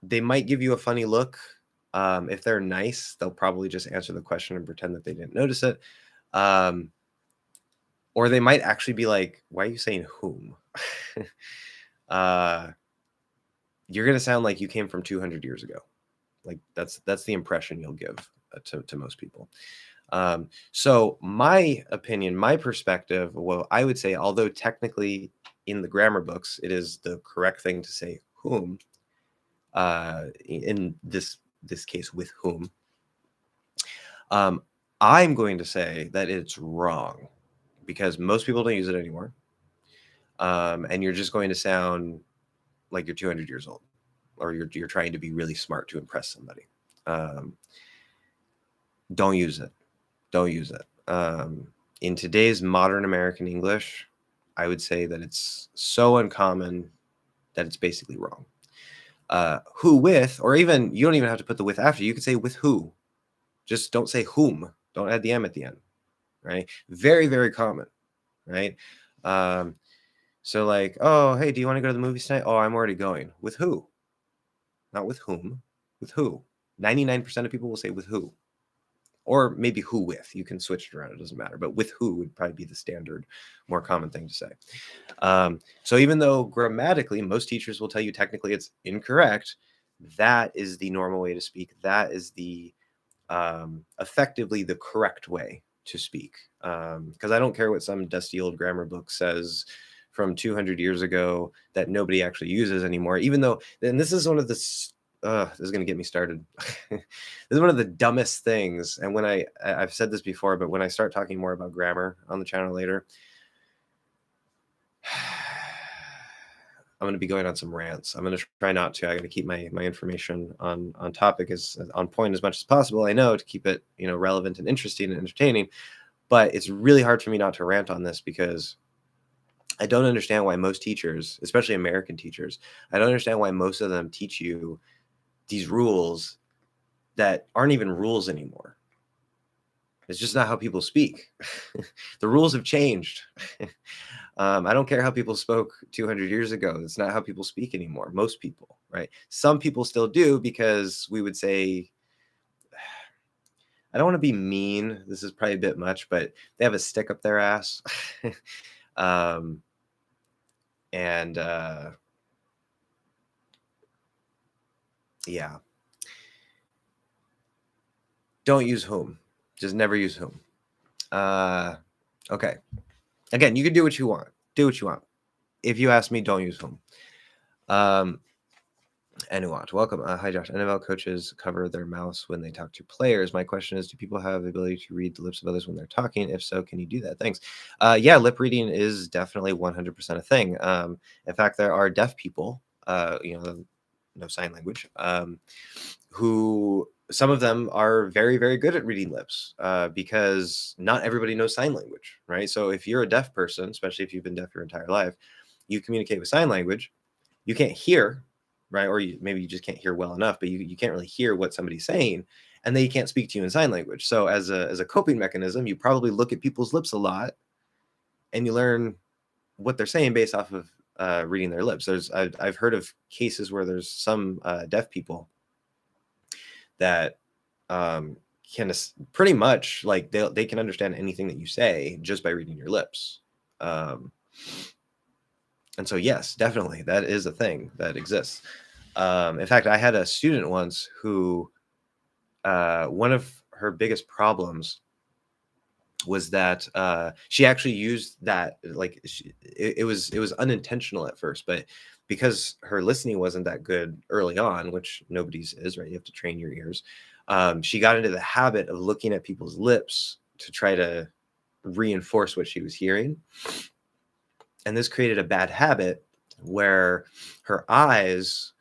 S1: they might give you a funny look. If they're nice, they'll probably just answer the question and pretend that they didn't notice it. Or they might actually be like, why are you saying whom? You're going to sound like you came from 200 years ago. Like that's the impression you'll give to most people. So my opinion, my perspective, well, I would say, although technically in the grammar books, it is the correct thing to say whom, in this case, with whom, I'm going to say that it's wrong because most people don't use it anymore. And you're just going to sound like you're 200 years old, or you're trying to be really smart to impress somebody. Don't use it. Don't use it. In today's modern American English, I would say that it's so uncommon that it's basically wrong. Who with, or even, you don't even have to put the with after. You could say with who. Just don't say whom. Don't add the M at the end, right? Very, very common, right? So like, oh, hey, do you want to go to the movies tonight? Oh, I'm already going. With who? Not with whom. With who? 99% of people will say with who. Or maybe who with. You can switch it around. It doesn't matter. But with who would probably be the standard, more common thing to say. So even though grammatically, most teachers will tell you technically it's incorrect, that is the normal way to speak. That is the effectively the correct way to speak. Because I don't care what some dusty old grammar book says from 200 years ago that nobody actually uses anymore. Even though, and this is one of the this is going to get me started. This is one of the dumbest things. And when I've said this before, but when I start talking more about grammar on the channel later, I'm going to be going on some rants. I'm going to try not to. I got to keep my information on topic, as on point as much as possible. I know, to keep it relevant and interesting and entertaining. But it's really hard for me not to rant on this because I don't understand why most teachers, especially American teachers, I don't understand why most of them teach you these rules that aren't even rules anymore. It's just not how people speak. The rules have changed. I don't care how people spoke 200 years ago. It's not how people speak anymore. Most people, right? Some people still do, because we would say, I don't want to be mean. This is probably a bit much, but they have a stick up their ass. And yeah. Don't use whom. Just never use whom. Okay. Again, you can do what you want. Do what you want. If you ask me, don't use whom. Enunciation. Welcome. Hi, Josh. NFL coaches cover their mouths when they talk to players. My question is, do people have the ability to read the lips of others when they're talking? If so, can you do that? Thanks. Yeah, lip reading is definitely 100% a thing. In fact, there are deaf people, no sign language, who some of them are very, very good at reading lips because not everybody knows sign language, right? So if you're a deaf person, especially if you've been deaf your entire life, you communicate with sign language. You can't hear, right? Or maybe you just can't hear well enough, but you can't really hear what somebody's saying, and they can't speak to you in sign language. So as a coping mechanism, you probably look at people's lips a lot, and you learn what they're saying based off of reading their lips. I've heard of cases where there's some deaf people that can pretty much like they can understand anything that you say just by reading your lips. And so, yes, definitely, that is a thing that exists. In fact, I had a student once who one of her biggest problems was that she actually used that, like it was unintentional at first, but because her listening wasn't that good early on, which nobody's is, right? You have to train your ears. She got into the habit of looking at people's lips to try to reinforce what she was hearing. And this created a bad habit where her eyes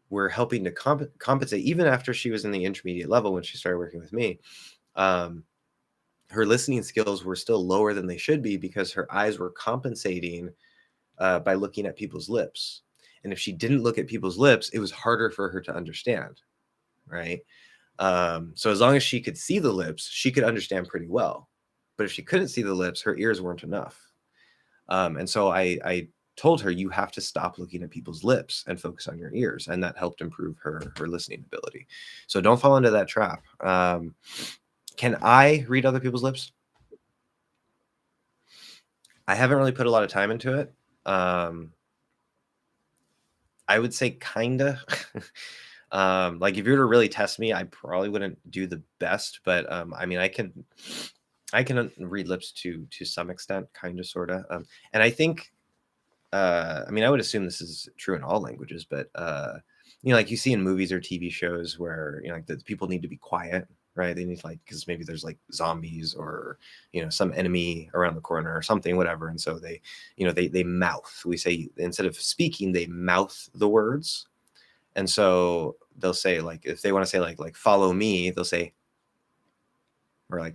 S1: were helping to compensate, even after she was in the intermediate level when she started working with me. Her listening skills were still lower than they should be because her eyes were compensating by looking at people's lips. And if she didn't look at people's lips, it was harder for her to understand, right? So as long as she could see the lips, she could understand pretty well. But if she couldn't see the lips, her ears weren't enough. And so I told her, you have to stop looking at people's lips and focus on your ears. And that helped improve her listening ability. So don't fall into that trap. Can I read other people's lips? I haven't really put a lot of time into it. I would say kinda. Like if you were to really test me, I probably wouldn't do the best, but I mean, I can read lips to some extent, kind of, sort of. And I think, I mean, I would assume this is true in all languages, but like you see in movies or TV shows where like the people need to be quiet, right? They need to, like, because maybe there's like zombies or some enemy around the corner or something, whatever, and so they they mouth. We say, instead of speaking, they mouth the words, and so they'll say, like, if they want to say like follow me, they'll say, or like,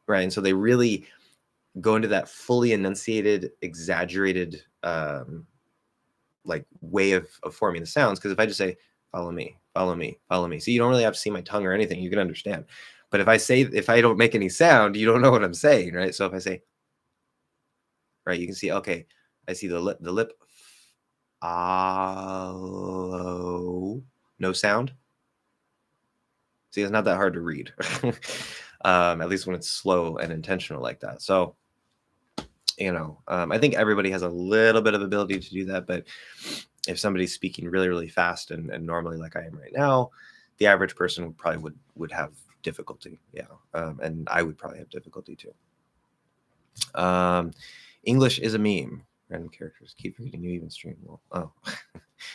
S1: right, and so they really go into that fully enunciated, exaggerated like way of forming the sounds. Because if I just say follow me, follow me, follow me, so you don't really have to see my tongue or anything, you can understand. But if I don't make any sound, you don't know what I'm saying, right? So if I say, right, you can see, okay, I see the lip, oh, no sound. See, it's not that hard to read. At least when it's slow and intentional like that. So I think everybody has a little bit of ability to do that, but if somebody's speaking really, really fast and normally, like I am right now, the average person would have difficulty. Yeah. And I would probably have difficulty too. English is a meme. Random characters. Keep reading. You even stream. Well, oh,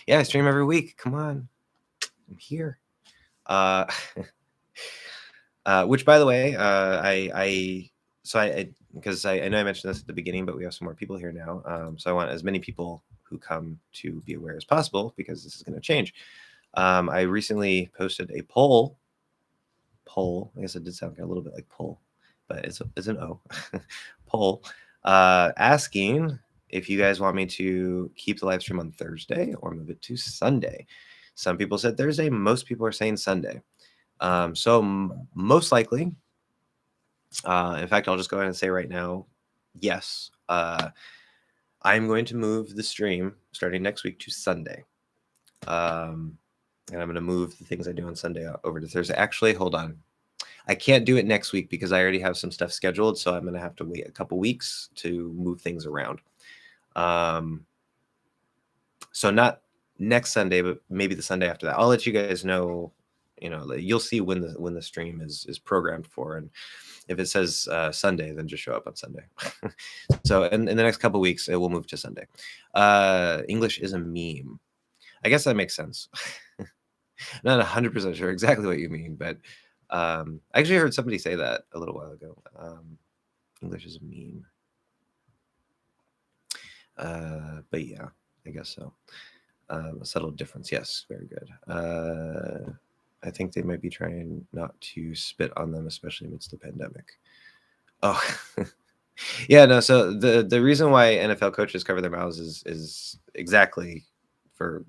S1: yeah, I stream every week. Come on, I'm here. Which, by the way, because I know I mentioned this at the beginning, but we have some more people here now. So I want as many people who come to be aware as possible, because this is going to change. I recently posted a poll. I guess it did sound a little bit like poll, but it's an O. Poll asking if you guys want me to keep the live stream on Thursday or move it to Sunday. Some people said Thursday. Most people are saying Sunday. So most likely, in fact, I'll just go ahead and say right now, yes, I'm going to move the stream starting next week to Sunday. And I'm going to move the things I do on Sunday over to Thursday. Actually, hold on. I can't do it next week because I already have some stuff scheduled. So I'm going to have to wait a couple weeks to move things around. So not next Sunday, but maybe the Sunday after that. I'll let you guys know You know, you'll see when the stream is programmed for, and if it says Sunday, then just show up on Sunday. So in the next couple weeks, it will move to Sunday. English is a meme. I guess that makes sense. Not 100% sure exactly what you mean, but I actually heard somebody say that a little while ago. English is a meme. But yeah, I guess so. A subtle difference. Yes, very good. I think they might be trying not to spit on them, especially amidst the pandemic. Oh, yeah, no. So the reason why NFL coaches cover their mouths is exactly for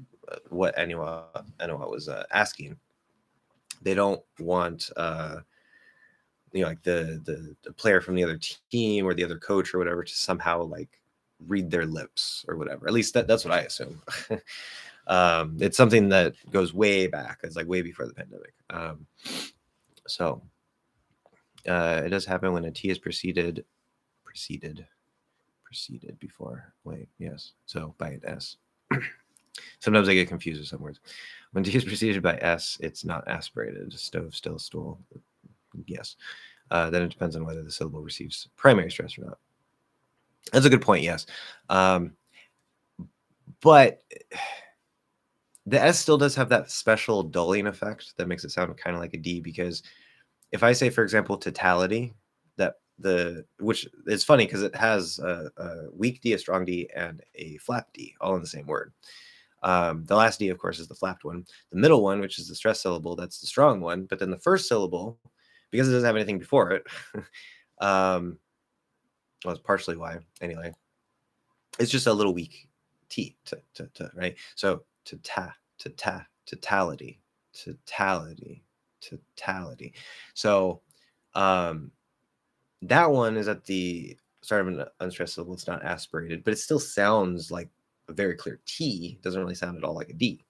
S1: what Anua was asking. They don't want like the player from the other team or the other coach or whatever to somehow like read their lips or whatever. At least that's what I assume. It's something that goes way back. It's like way before the pandemic. So it does happen when a T is preceded before. Wait, yes. So by an S. Sometimes I get confused with some words. When T is preceded by S, it's not aspirated. Stove, still, stool. Yes. Then it depends on whether the syllable receives primary stress or not. That's a good point, yes. But the S still does have that special dulling effect that makes it sound kind of like a D, because if I say, for example, totality, which is funny because it has a weak D, a strong D, and a flap D all in the same word. The last D, of course, is the flapped one. The middle one, which is the stress syllable, that's the strong one. But then the first syllable, because it doesn't have anything before it, well, it's partially why, anyway. It's just a little weak T, right? So totality. So that one is at the start of an unstressed syllable. It's not aspirated, but it still sounds like a very clear T. It doesn't really sound at all like a D.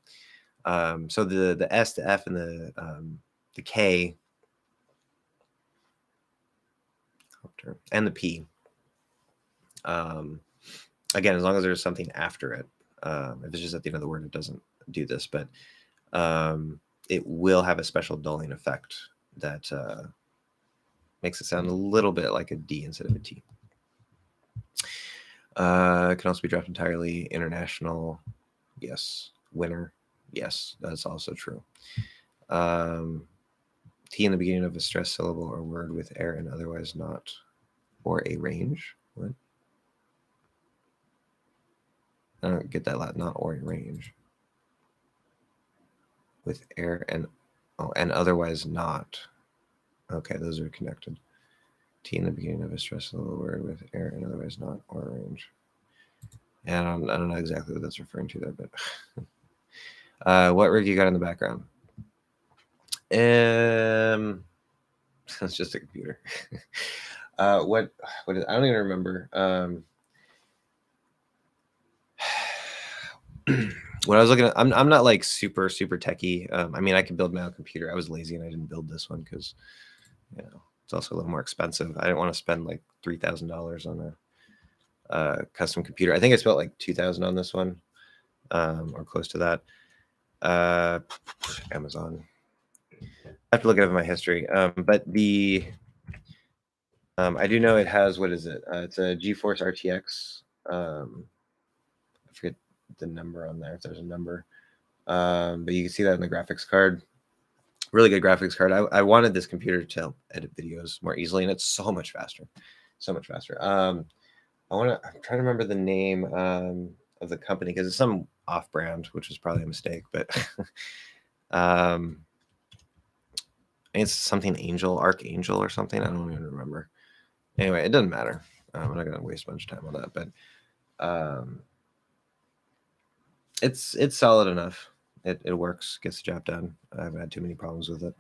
S1: So the S, the F, and the K and the P. Again, as long as there's something after it. If it's just at the end of the word, it doesn't do this, but it will have a special dulling effect that makes it sound a little bit like a D instead of a T. It can also be dropped entirely. International, yes. Winner, yes. That's also true. T in the beginning of a stressed syllable or word with air and otherwise not, or a range. What? I don't get that. Not or a range. With air and otherwise not. Okay, those are connected. T in the beginning of a stressed syllable word with air and otherwise not, or a range. And I don't know exactly what that's referring to there, but what rig you got in the background? It's just a computer. What is, I don't even remember. When I was looking at, I'm not like super techie. I mean, I could build my own computer. I was lazy and I didn't build this one because, you know, it's also a little more expensive. I didn't want to spend like $3,000 on a custom computer. I think I spent like $2,000 on this one, or close to that. Amazon. I have to look it up in my history. But the I do know it has, what is it? It's a GeForce RTX. I forget the number on there, if there's a number. But you can see that in the graphics card. Really good graphics card. I wanted this computer to help edit videos more easily, and it's so much faster. So much faster. I'm trying to remember the name of the company because it's some off-brand, which is probably a mistake, but it's something Archangel or something. I don't even remember. Anyway, it doesn't matter. I'm not going to waste a bunch of time on that, but it's solid enough. It works, gets the job done. I haven't had too many problems with it.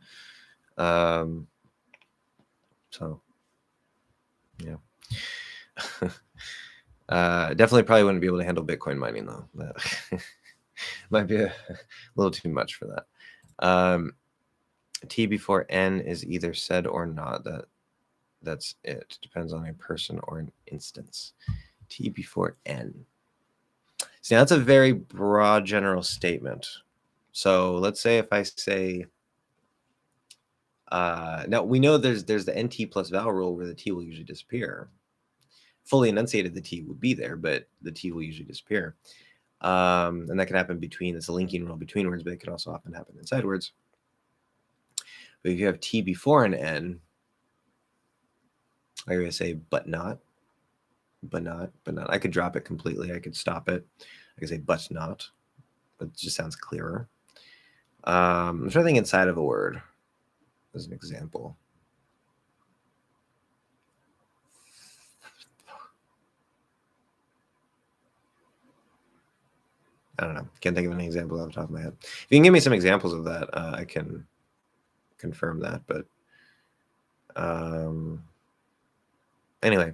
S1: So, yeah. Definitely probably wouldn't be able to handle Bitcoin mining though. That might be a little too much for that. T before N is either said or not. That's it. Depends on a person or an instance. T before N. See, that's a very broad general statement. So let's say if I say Now we know there's the NT plus vowel rule where the T will usually disappear. Fully enunciated, the T would be there, but the T will usually disappear. And that can happen between, it's a linking rule between words, but it can also often happen inside words. But if you have T before an N, I'm going to say but not, but not, but not. I could drop it completely. I could stop it. I could say but not. But it just sounds clearer. I'm trying to think inside of a word as an example. I don't know. Can't think of any example off the top of my head. If you can give me some examples of that, I can confirm that. But anyway,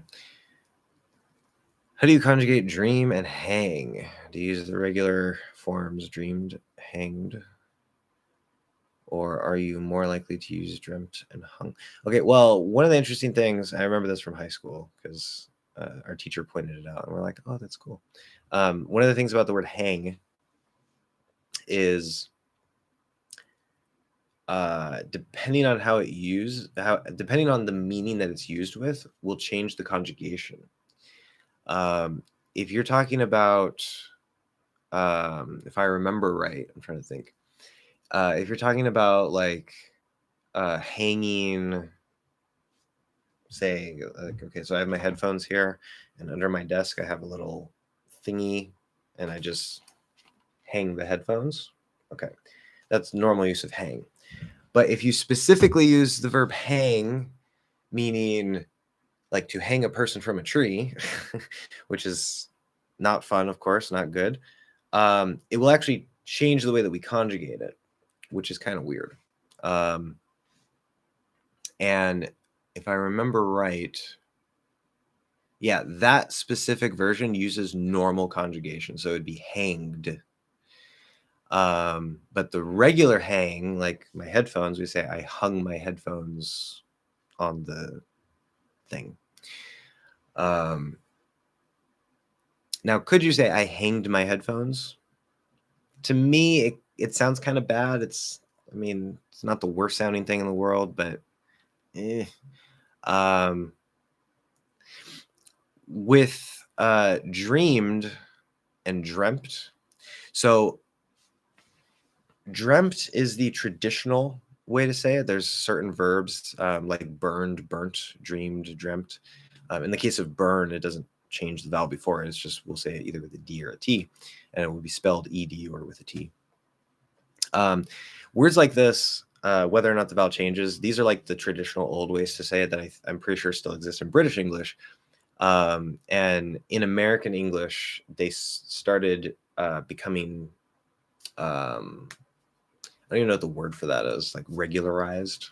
S1: how do you conjugate dream and hang? Do you use the regular forms dreamed, hanged? Or are you more likely to use dreamt and hung? Okay, well, one of the interesting things, I remember this from high school because our teacher pointed it out and we're like, oh, that's cool. One of the things about the word hang is depending on depending on the meaning that it's used with, will change the conjugation. If you're talking about, if I remember right, I'm trying to think. If you're talking about like hanging, say, like, okay, so I have my headphones here, and under my desk I have a little thingy, and I just hang the headphones. Okay, that's normal use of hang. But if you specifically use the verb hang, meaning like to hang a person from a tree, which is not fun, of course, not good, it will actually change the way that we conjugate it, which is kind of weird. And if I remember right, yeah, that specific version uses normal conjugation, so it'd be hanged. But the regular hang, like my headphones, we say I hung my headphones on the thing. Now, could you say I hanged my headphones? To me, it sounds kind of bad. I mean, it's not the worst sounding thing in the world, but with dreamed and dreamt. So dreamt is the traditional way to say it. There's certain verbs like burned, burnt, dreamed, dreamt. In the case of burn, it doesn't change the vowel before it. It's just, we'll say it either with a D or a T, and it will be spelled ED or with a T. Words like this, whether or not the vowel changes, these are like the traditional old ways to say it that I'm pretty sure still exist in British English. And in American English, they started becoming, I don't even know what the word for that is, like regularized.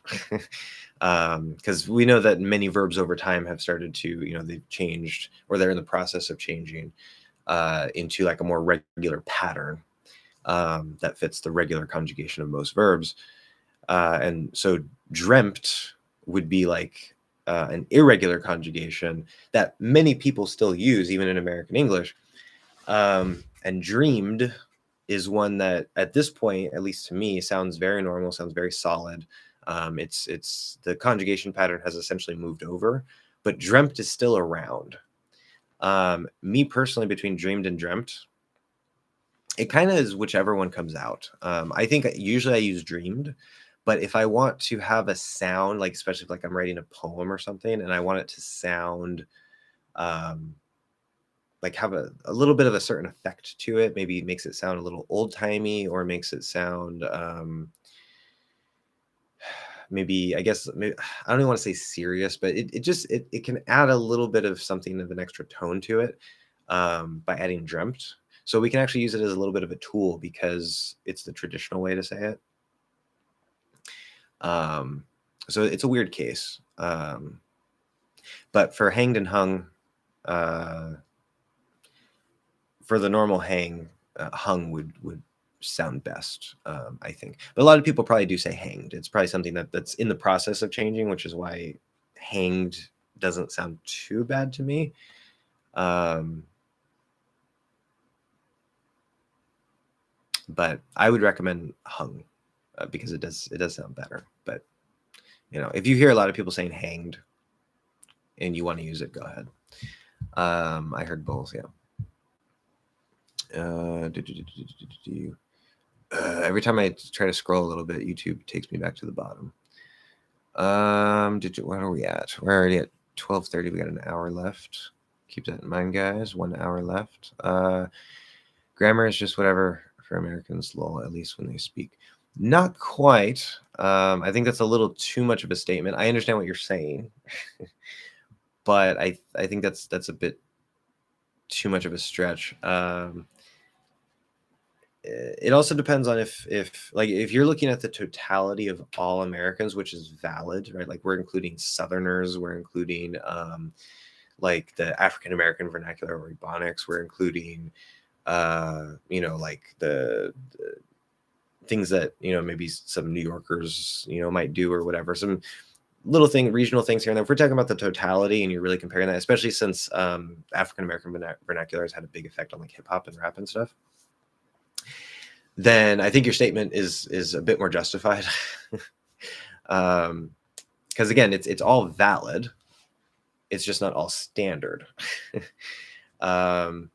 S1: Because we know that many verbs over time have started to, they've changed, or they're in the process of changing into like a more regular pattern that fits the regular conjugation of most verbs. And so dreamt would be like an irregular conjugation that many people still use, even in American English. And dreamed is one that at this point, at least to me, sounds very normal, sounds very solid. It's the conjugation pattern has essentially moved over, but dreamt is still around. Me personally, between dreamed and dreamt, it kind of is whichever one comes out. I think usually I use dreamed, but if I want to have a sound, like especially if like I'm writing a poem or something, and I want it to sound like have a little bit of a certain effect to it, maybe it makes it sound a little old timey, or makes it sound maybe, I guess, maybe, I don't even want to say serious, but it can add a little bit of something of an extra tone to it by adding dreamt. So we can actually use it as a little bit of a tool because it's the traditional way to say it. So it's a weird case. But for hanged and hung, for the normal hang, hung would sound best, I think. But a lot of people probably do say hanged. It's probably something that's in the process of changing, which is why hanged doesn't sound too bad to me. But I would recommend hung because it does sound better. But if you hear a lot of people saying hanged and you want to use it, go ahead. I heard both, yeah. Every time I try to scroll a little bit, YouTube takes me back to the bottom. Where are we at? We're already at 12:30. We got an hour left. Keep that in mind, guys. 1 hour left. Grammar is just whatever for Americans, lol, at least when they speak. Not quite. I think that's a little too much of a statement. I understand what you're saying, but I think that's a bit too much of a stretch. It also depends on if you're looking at the totality of all Americans, which is valid, right? Like we're including Southerners, we're including like the African American vernacular or Ebonics, we're including like the things that maybe some New Yorkers might do or whatever, some little regional things here and there. If we're talking about the totality and you're really comparing that, especially since African American vernacular has had a big effect on like hip hop and rap and stuff, then I think your statement is a bit more justified. Because again, it's all valid. It's just not all standard. And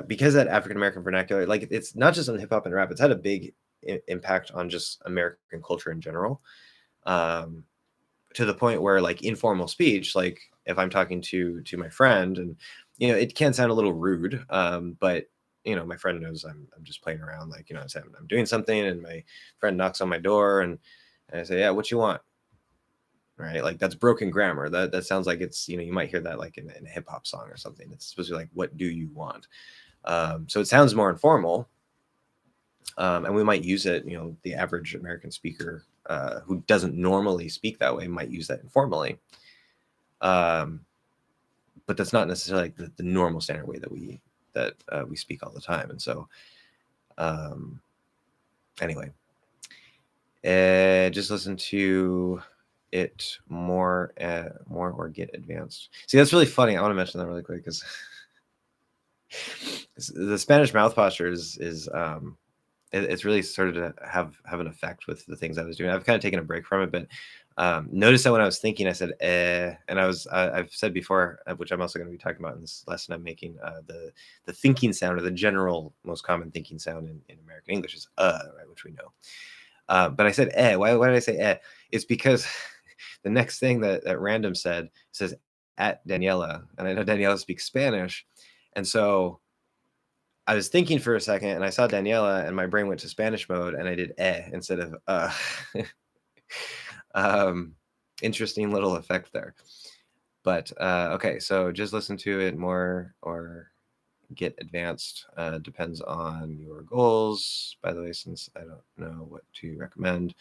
S1: because that African American vernacular, like it's not just on hip hop and rap, it's had a big impact on just American culture in general. To the point where like informal speech, like if I'm talking to my friend, and it can sound a little rude, but my friend knows I'm just playing around, like I'm doing something, and my friend knocks on my door, and I say, yeah, what you want? Right? Like that's broken grammar. That sounds like it's you might hear that like in a hip hop song or something. It's supposed to be like, what do you want? So it sounds more informal, and we might use it. The average American speaker who doesn't normally speak that way might use that informally. But that's not necessarily like the normal standard way that we speak all the time. And so anyway, just listen to it more or get advanced. See, that's really funny. I want to mention that really quick because the Spanish mouth posture is it's really started to have an effect with the things I was doing. I've kind of taken a break from it, but notice that when I was thinking, I said and I've said before, which I'm also going to be talking about in this lesson I'm making, the thinking sound, or the general most common thinking sound in American English is right, which we know. But I said Why did I say It's because the next thing that Random says at Daniela, and I know Daniela speaks Spanish, and so I was thinking for a second, and I saw Daniela, and my brain went to Spanish mode, and I did instead of interesting little effect there. But okay, so just listen to it more or get advanced. Depends on your goals, by the way, since I don't know what to recommend.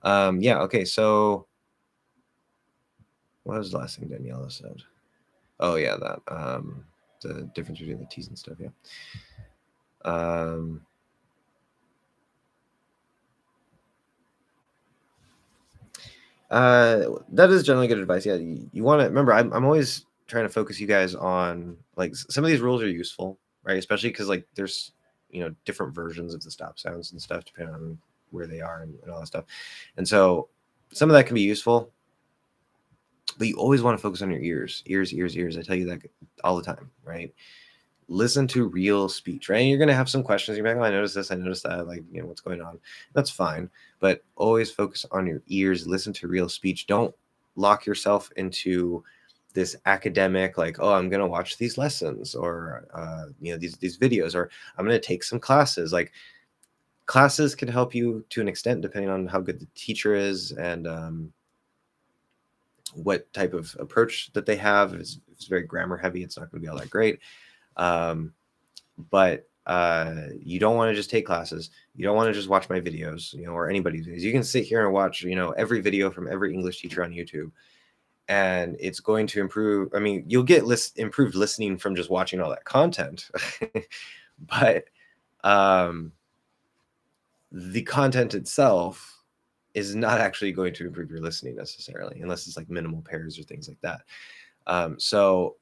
S1: Yeah, okay, so what was the last thing Daniela said? Oh yeah, that the difference between the T's and stuff, yeah. That is generally good advice. Yeah, you want to remember, I'm always trying to focus you guys on like some of these rules are useful, right? Especially because like there's different versions of the stop sounds and stuff depending on where they are and all that stuff. And so some of that can be useful, but you always want to focus on your ears. I tell you that all the time, right? Listen to real speech, right? And you're going to have some questions. You're like, oh, I noticed this, I noticed that, like, what's going on? That's fine. But always focus on your ears. Listen to real speech. Don't lock yourself into this academic, like, oh, I'm going to watch these lessons, or, these videos, or I'm going to take some classes. Like, classes can help you to an extent, depending on how good the teacher is and what type of approach that they have. If it's very grammar heavy, it's not going to be all that great. But you don't want to just take classes. You don't want to just watch my videos, or anybody's videos. You can sit here and watch, every video from every English teacher on YouTube, and it's going to improve. I mean, you'll get improved listening from just watching all that content, but the content itself is not actually going to improve your listening necessarily, unless it's like minimal pairs or things like that. So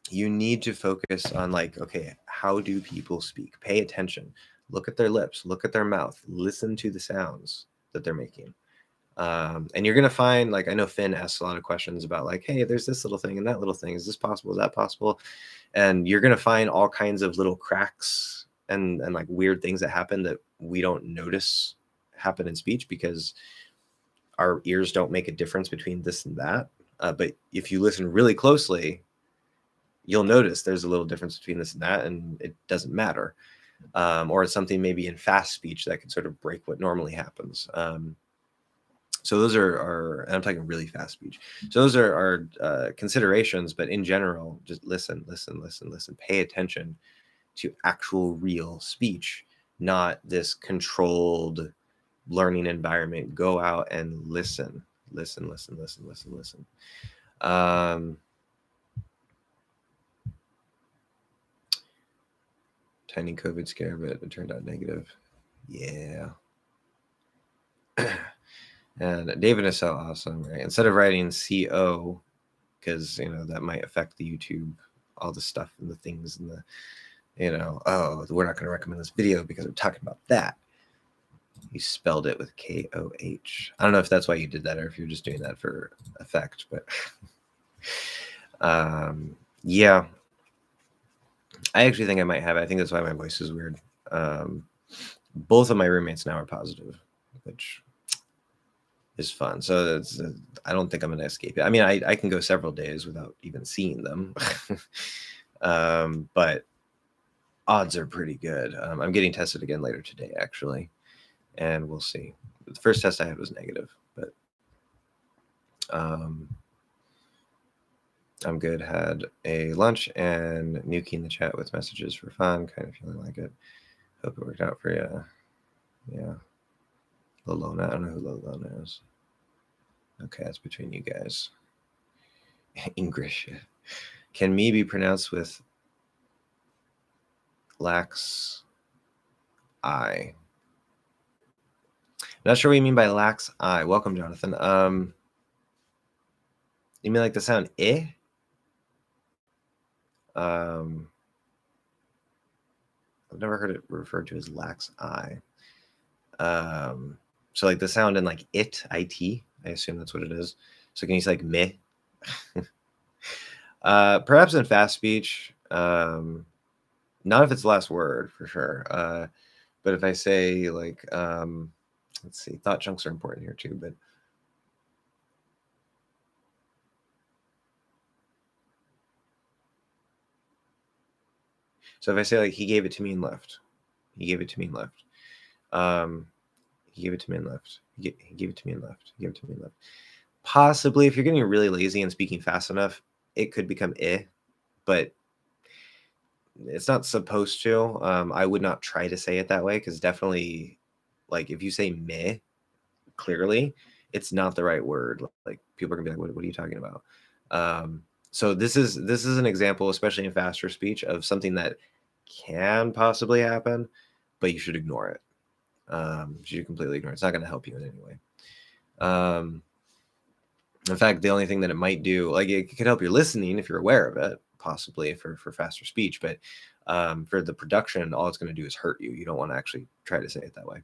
S1: you need to focus on like, okay, how do people speak? Pay attention. Look at their lips. Look at their mouth. Listen to the sounds. that they're making. And you're going to find, like, I know Finn asks a lot of questions about, like, hey, there's this little thing and that little thing. Is this possible? Is that possible? And you're going to find all kinds of little cracks and like weird things that happen that we don't notice happen in speech because our ears don't make a difference between this and that. But if you listen really closely, you'll notice there's a little difference between this and that, and it doesn't matter. Or it's something maybe in fast speech that could sort of break what normally happens. So those are, and I'm talking really fast speech. So those are considerations, but in general, just listen, pay attention to actual real speech, not this controlled learning environment. Go out and listen. Tiny COVID scare, but it turned out negative. Yeah. And David is so awesome, right? Instead of writing CO, because that might affect the YouTube, all the stuff and the things and the, oh, we're not going to recommend this video because we're talking about that. You spelled it with KOH. I don't know if that's why you did that or if you're just doing that for effect, but yeah. I actually think I might have it. I think that's why my voice is weird. Both of my roommates now are positive, which is fun. So that's, I don't think I'm going to escape it. I mean, I can go several days without even seeing them, but odds are pretty good. I'm getting tested again later today, actually, and we'll see. The first test I had was negative, but I'm good. Had a lunch and nuking the chat with messages for fun, kind of feeling like it. Hope it worked out for you. Yeah. Lolona, I don't know who Lolona is. Okay, that's between you guys. English. Can me be pronounced with lax I? Not sure what you mean by lax I. Welcome, Jonathan. You mean like the sound I? I've never heard it referred to as lax I. So like the sound in like it, IT, I assume that's what it is. So can you say like meh? Perhaps in fast speech, not if it's the last word for sure. But if I say like, let's see, thought chunks are important here too, but so if I say like, he gave it to me and left, he gave it to me and left. He gave it to me and left. He gave it to me and left. He gave it to me and left. Possibly, if you're getting really lazy and speaking fast enough, it could become but it's not supposed to. I would not try to say it that way because definitely, like if you say meh, clearly, it's not the right word. Like people are gonna be like, "What are you talking about?" So this is an example, especially in faster speech, of something that can possibly happen, but you should ignore it. You should completely ignore it. It's not going to help you in any way. In fact, the only thing that it might do, like it could help your listening if you're aware of it, possibly for faster speech, but for the production, all it's going to do is hurt you. You don't want to actually try to say it that way.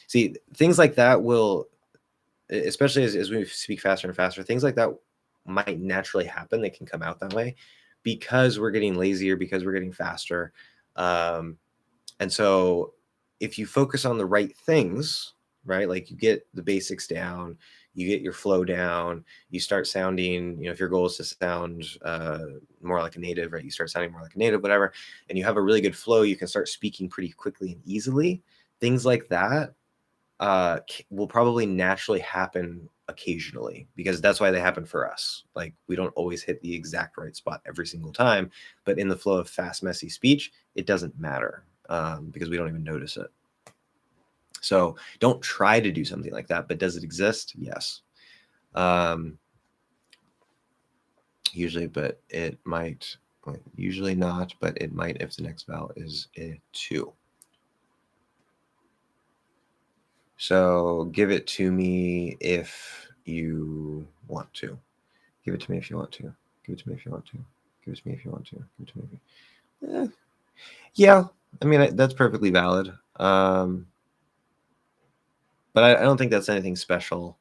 S1: See, things like that will, especially as we speak faster and faster, things like that might naturally happen. They can come out that way because we're getting lazier, because we're getting faster. And so if you focus on the right things, right, like you get the basics down, you get your flow down, you start sounding, if your goal is to sound more like a native, right, you start sounding more like a native, whatever, and you have a really good flow, you can start speaking pretty quickly and easily. Things like that will probably naturally happen occasionally because that's why they happen for us. Like we don't always hit the exact right spot every single time, but in the flow of fast, messy speech, it doesn't matter because we don't even notice it. So don't try to do something like that, but does it exist? Yes. Usually, but it might, usually not, but it might if the next vowel is a 2. So give it to me if you want to. Give it to me if you want to. Give it to me if you want to. Give it to me if you want to. Give it to me if you... Yeah, I mean, that's perfectly valid. But But I don't think that's anything special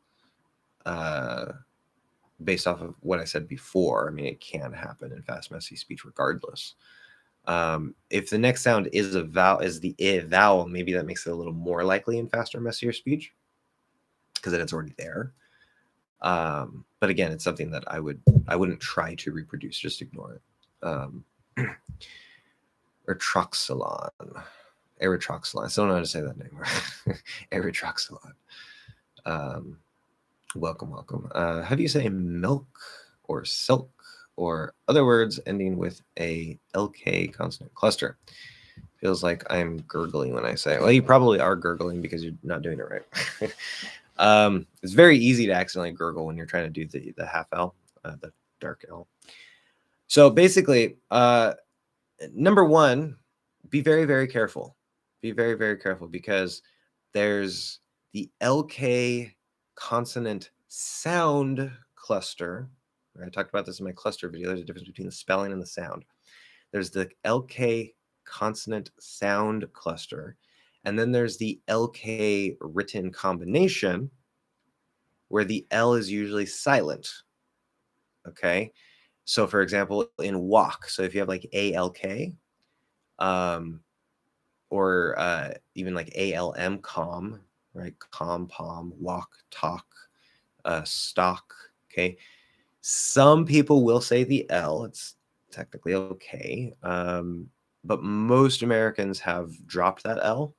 S1: based off of what I said before. I mean, it can happen in fast, messy speech regardless. If the next sound is a vowel, is the I vowel, maybe that makes it a little more likely in faster, messier speech because then it's already there. But again, it's something that I wouldn't try to reproduce. Just ignore it. Erythroxylon. Erythroxylon. I still don't know how to say that name. Erythroxylon. Welcome. How do you say milk or silk or other words ending with a LK consonant cluster? Feels like I'm gurgling when I say it. Well, you probably are gurgling because you're not doing it right. It's very easy to accidentally gurgle when you're trying to do the half L, the dark L. So basically, number one, be very, very careful. Be very, very careful because there's the LK consonant sound cluster. I talked about this in my cluster video. There's a difference between the spelling and the sound. There's the LK consonant sound cluster, and then there's the LK written combination where the L is usually silent. Okay, so for example, in walk, so if you have like ALK, or even like ALM, calm, right? Calm, palm, walk, talk, stock. Okay, some people will say the L. It's technically okay, but most Americans have dropped that L,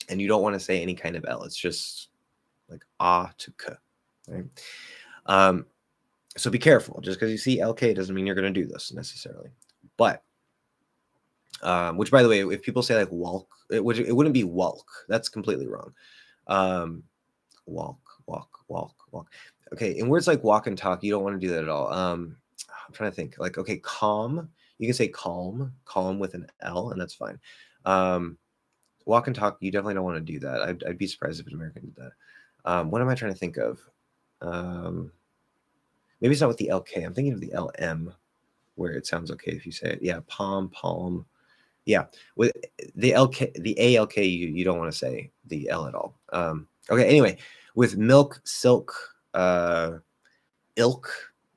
S1: and you don't want to say any kind of L. It's just like ah to k, right? So be careful. Just because you see LK doesn't mean you're going to do this necessarily. But which, by the way, if people say like walk, it wouldn't be walk. That's completely wrong. Walk. Okay, in words like walk and talk, you don't want to do that at all. I'm trying to think. Like, okay, calm. You can say calm with an L, and that's fine. Walk and talk, you definitely don't want to do that. I'd be surprised if an American did that. What am I trying to think of? Maybe it's not with the LK. I'm thinking of the LM, where it sounds okay if you say it. Yeah, palm. Yeah, with the LK, the ALK, you don't want to say the L at all. Okay, anyway, with milk, silk, ilk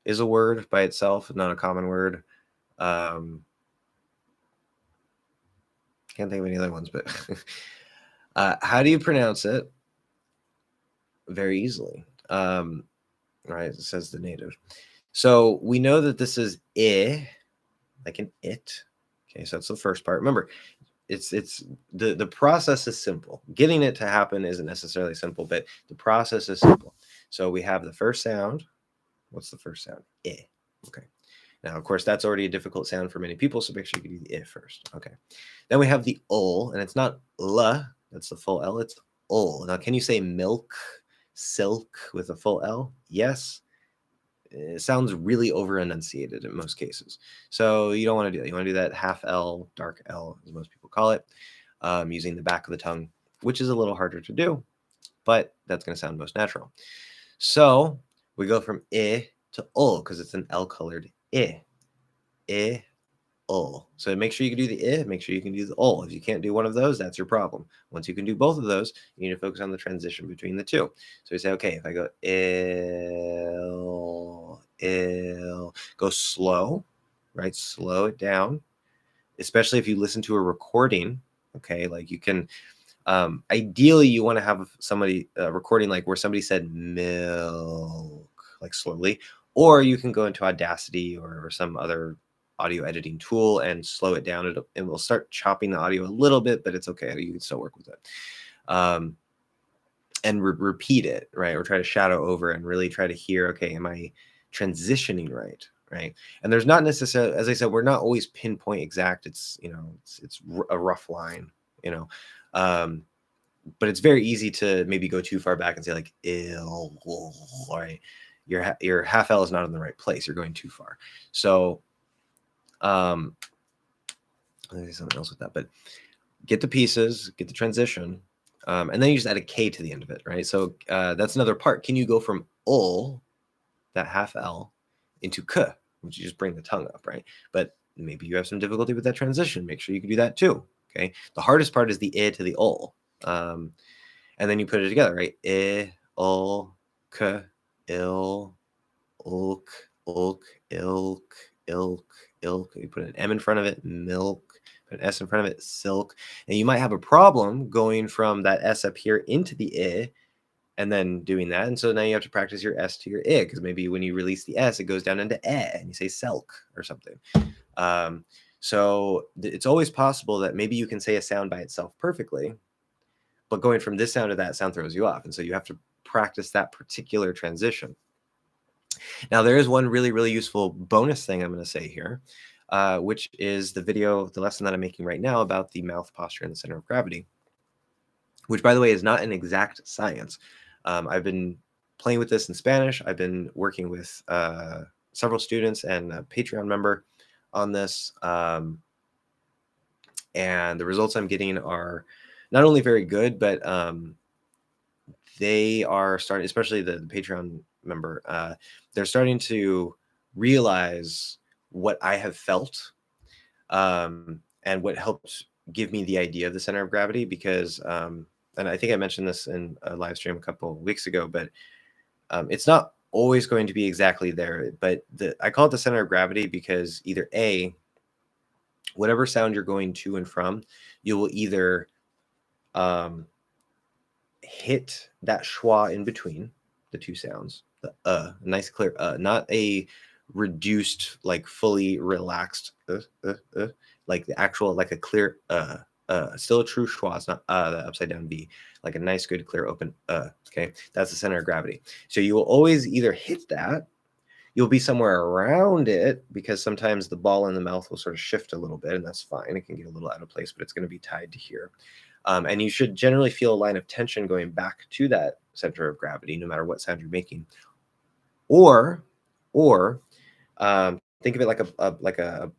S1: is a word by itself, not a common word. Can't think of any other ones, but how do you pronounce it? Very easily. Right, it says the native. So we know that this is I, like an it. Okay, so that's the first part. Remember, it's the process is simple. Getting it to happen isn't necessarily simple, but the process is simple. So we have the first sound. What's the first sound? I. Okay. Now, of course, that's already a difficult sound for many people, so make sure you do the I first. Okay. Then we have the ul, and it's not l. That's the full L. It's ul. Now, can you say milk, silk with a full L? Yes. It sounds really over enunciated in most cases. So you don't want to do that. You want to do that half L, dark L, as most people call it, using the back of the tongue, which is a little harder to do, but that's going to sound most natural. So we go from I to ul because it's an L colored I, ul. So make sure you can do the I, make sure you can do the ul. If you can't do one of those, that's your problem. Once you can do both of those, you need to focus on the transition between the two. So we say, okay, if I go ill, go slow, right? Slow it down, especially if you listen to a recording. Okay, like you can, ideally you want to have somebody recording like where somebody said milk, like slowly, or you can go into Audacity or some other audio editing tool and slow it down. It will start chopping the audio a little bit, but it's okay. You can still work with it. And repeat it, right? Or try to shadow over and really try to hear, okay, am I transitioning right? Right. And there's not necessarily, as I said, we're not always pinpoint exact. It's, it's a rough line, but it's very easy to maybe go too far back and say like ill, right? Your half L is not in the right place. You're going too far. So, let me say something else with that, but get the pieces, get the transition, and then you just add a K to the end of it, right? So that's another part. Can you go from ul, that half L, into k, which you just bring the tongue up, right? But maybe you have some difficulty with that transition. Make sure you can do that too, okay? The hardest part is the I to the ul. and then you put it together, right? I, ul, k, il, ulk, ulk, ilk, ilk, ilk. You put an M in front of it, milk. Put an S in front of it, silk. And you might have a problem going from that S up here into the I and then doing that. And so now you have to practice your S to your I, because maybe when you release the S, it goes down into E and you say selk or something. So it's always possible that maybe you can say a sound by itself perfectly, but going from this sound to that sound throws you off. And so you have to practice that particular transition. Now, there is one really, really useful bonus thing I'm going to say here, which is the lesson that I'm making right now about the mouth posture and the center of gravity, which, by the way, is not an exact science. I've been playing with this in Spanish. I've been working with several students and a Patreon member on this. And the results I'm getting are not only very good, but they are starting, especially the Patreon member, they're starting to realize what I have felt, and what helped give me the idea of the center of gravity, because, and I think I mentioned this in a live stream a couple of weeks ago, but it's not always going to be exactly there. But I call it the center of gravity because either A, whatever sound you're going to and from, you will either hit that schwa in between the two sounds, the a nice clear not a reduced, like fully relaxed like the actual, like a clear still a true schwa. It's not the upside down V, like a nice good clear open okay, that's the center of gravity. So you will always either hit that, you'll be somewhere around it, because sometimes the ball in the mouth will sort of shift a little bit, and that's fine. It can get a little out of place, but it's going to be tied to here. And you should generally feel a line of tension going back to that center of gravity, no matter what sound you're making. Or think of it like a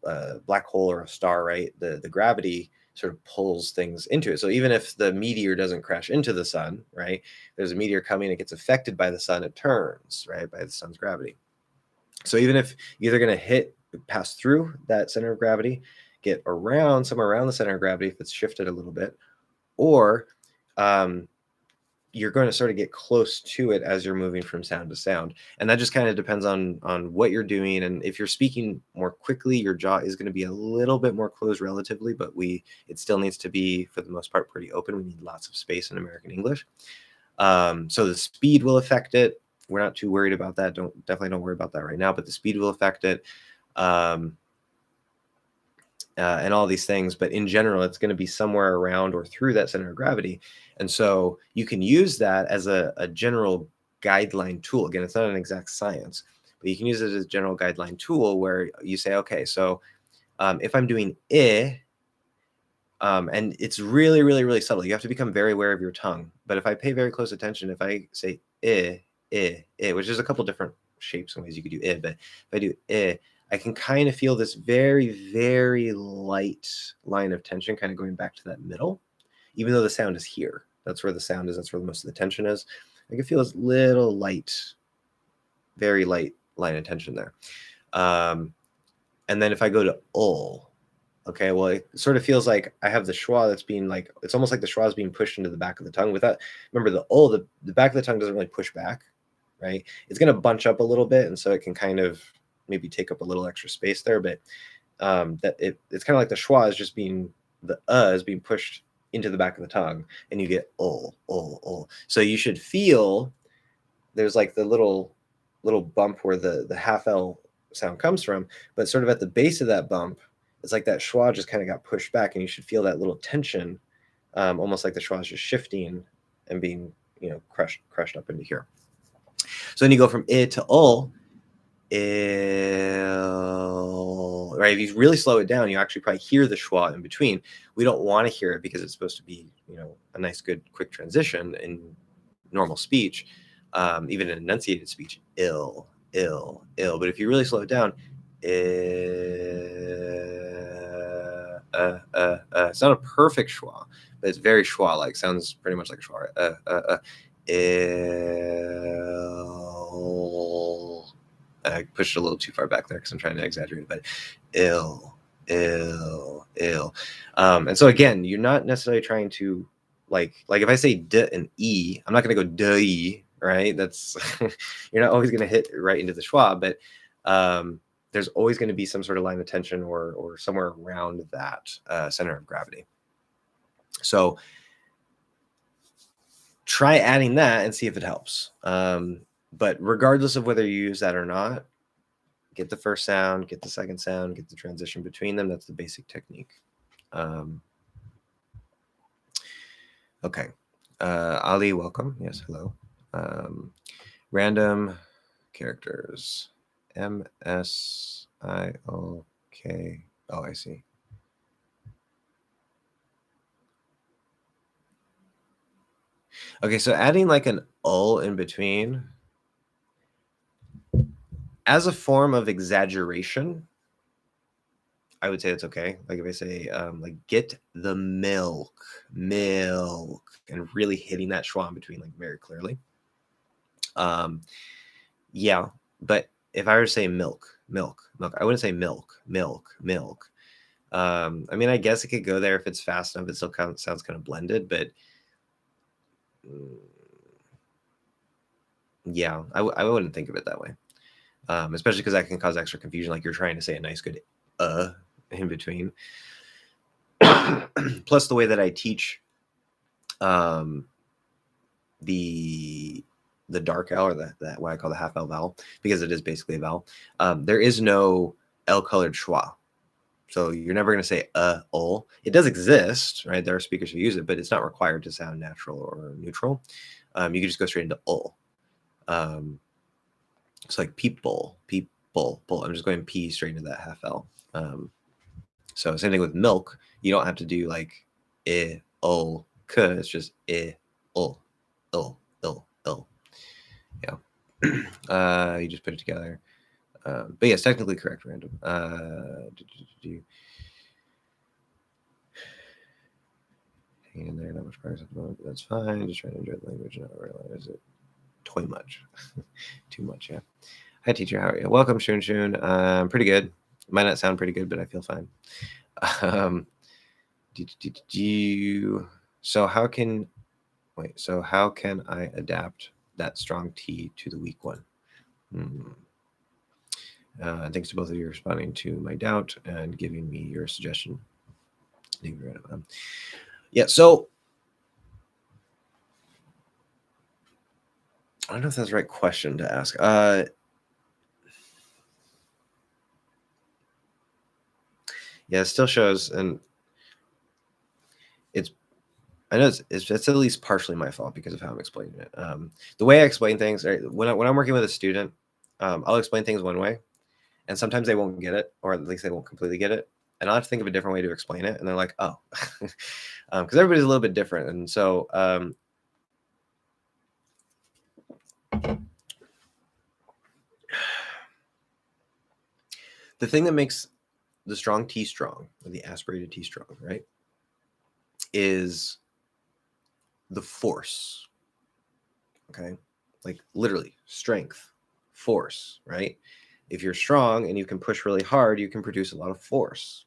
S1: black hole or a star, right? The gravity sort of pulls things into it. So even if the meteor doesn't crash into the sun, right? There's a meteor coming, it gets affected by the sun, it turns, right, by the sun's gravity. So even if you're either going to pass through that center of gravity, get around somewhere around the center of gravity if it's shifted a little bit, or you're going to sort of get close to it as you're moving from sound to sound. And that just kind of depends on what you're doing. And if you're speaking more quickly, your jaw is going to be a little bit more closed relatively, but it still needs to be, for the most part, pretty open. We need lots of space in American English. So the speed will affect it. We're not too worried about that. Definitely don't worry about that right now, but the speed will affect it. And all these things, but in general, it's going to be somewhere around or through that center of gravity. And so you can use that as a general guideline tool. Again, it's not an exact science, but you can use it as a general guideline tool where you say, okay, so if I'm doing I, and it's really, really, really subtle. You have to become very aware of your tongue. But if I pay very close attention, if I say I, which is a couple different shapes and ways you could do I, but if I do I can kind of feel this very, very light line of tension kind of going back to that middle, even though the sound is here. That's where the sound is. That's where most of the tension is. I can feel this little light, very light line of tension there. And then if I go to ul, okay, well, it sort of feels like I have the schwa that's being like, it's almost like the schwa is being pushed into the back of the tongue. With that, remember the ul, the back of the tongue doesn't really push back, right? It's going to bunch up a little bit, and so it can kind of maybe take up a little extra space there, but it's kind of like the schwa is just being, the is being pushed into the back of the tongue, and you get ul. So you should feel there's like the little bump where the half L sound comes from, but sort of at the base of that bump, it's like that schwa just kind of got pushed back, and you should feel that little tension, almost like the schwa is just shifting and being, crushed up into here. So then you go from I to ul, right? If you really slow it down, you actually probably hear the schwa in between. We don't want to hear it because it's supposed to be, a nice, good, quick transition in normal speech, even in enunciated speech, ill. But if you really slow it down, it's not a perfect schwa, but it's very schwa-like. Sounds pretty much like a schwa. I pushed it a little too far back there because I'm trying to exaggerate, but ill. And so again, you're not necessarily trying to like if I say d and e, I'm not going to go d-e, right? That's you're not always going to hit right into the schwa, but there's always going to be some sort of line of tension or somewhere around that center of gravity. So try adding that and see if it helps. But regardless of whether you use that or not, get the first sound, get the second sound, get the transition between them. That's the basic technique. Okay. Ali, welcome. Yes, hello. Random characters. M-S-I-O-K. Oh, I see. Okay, so adding like an ul in between as a form of exaggeration, I would say it's okay. Like if I say like get the milk, and really hitting that schwa in between like very clearly. Yeah, but if I were to say milk, I wouldn't say milk. I mean, I guess it could go there if it's fast enough. It still kind of sounds kind of blended, but yeah, I wouldn't think of it that way. Especially because that can cause extra confusion. Like you're trying to say a nice good in between. Plus the way that I teach the dark vowel, or that what I call the half L vowel, because it is basically a vowel. There is no L colored schwa. So you're never going to say ul. It does exist, right? There are speakers who use it, but it's not required to sound natural or neutral. You can just go straight into ul. It's like people. I'm just going P straight into that half L. So same thing with milk. You don't have to do like I, ul, k. It's just I, ul. Yeah. You just put it together. But yes, technically correct, random. Hang in there, not much progress at the moment, but that's fine. Just trying to enjoy the language and not realize it too much. Too much, yeah. Hi, teacher. How are you? Welcome, Shun. Pretty good. Might not sound pretty good, but I feel fine. So how can I adapt that strong T to the weak one? Thanks to both of you responding to my doubt and giving me your suggestion. Yeah, so I don't know if that's the right question to ask. Yeah, it still shows, and I know it's at least partially my fault because of how I'm explaining it. The way I explain things, right, when I'm working with a student, I'll explain things one way, and sometimes they won't get it, or at least they won't completely get it, and I'll have to think of a different way to explain it, and they're like, oh, because everybody's a little bit different, and so the thing that makes the strong T strong, or the aspirated T strong, right, is the force. Okay, like literally strength, force, right? If you're strong and you can push really hard, you can produce a lot of force.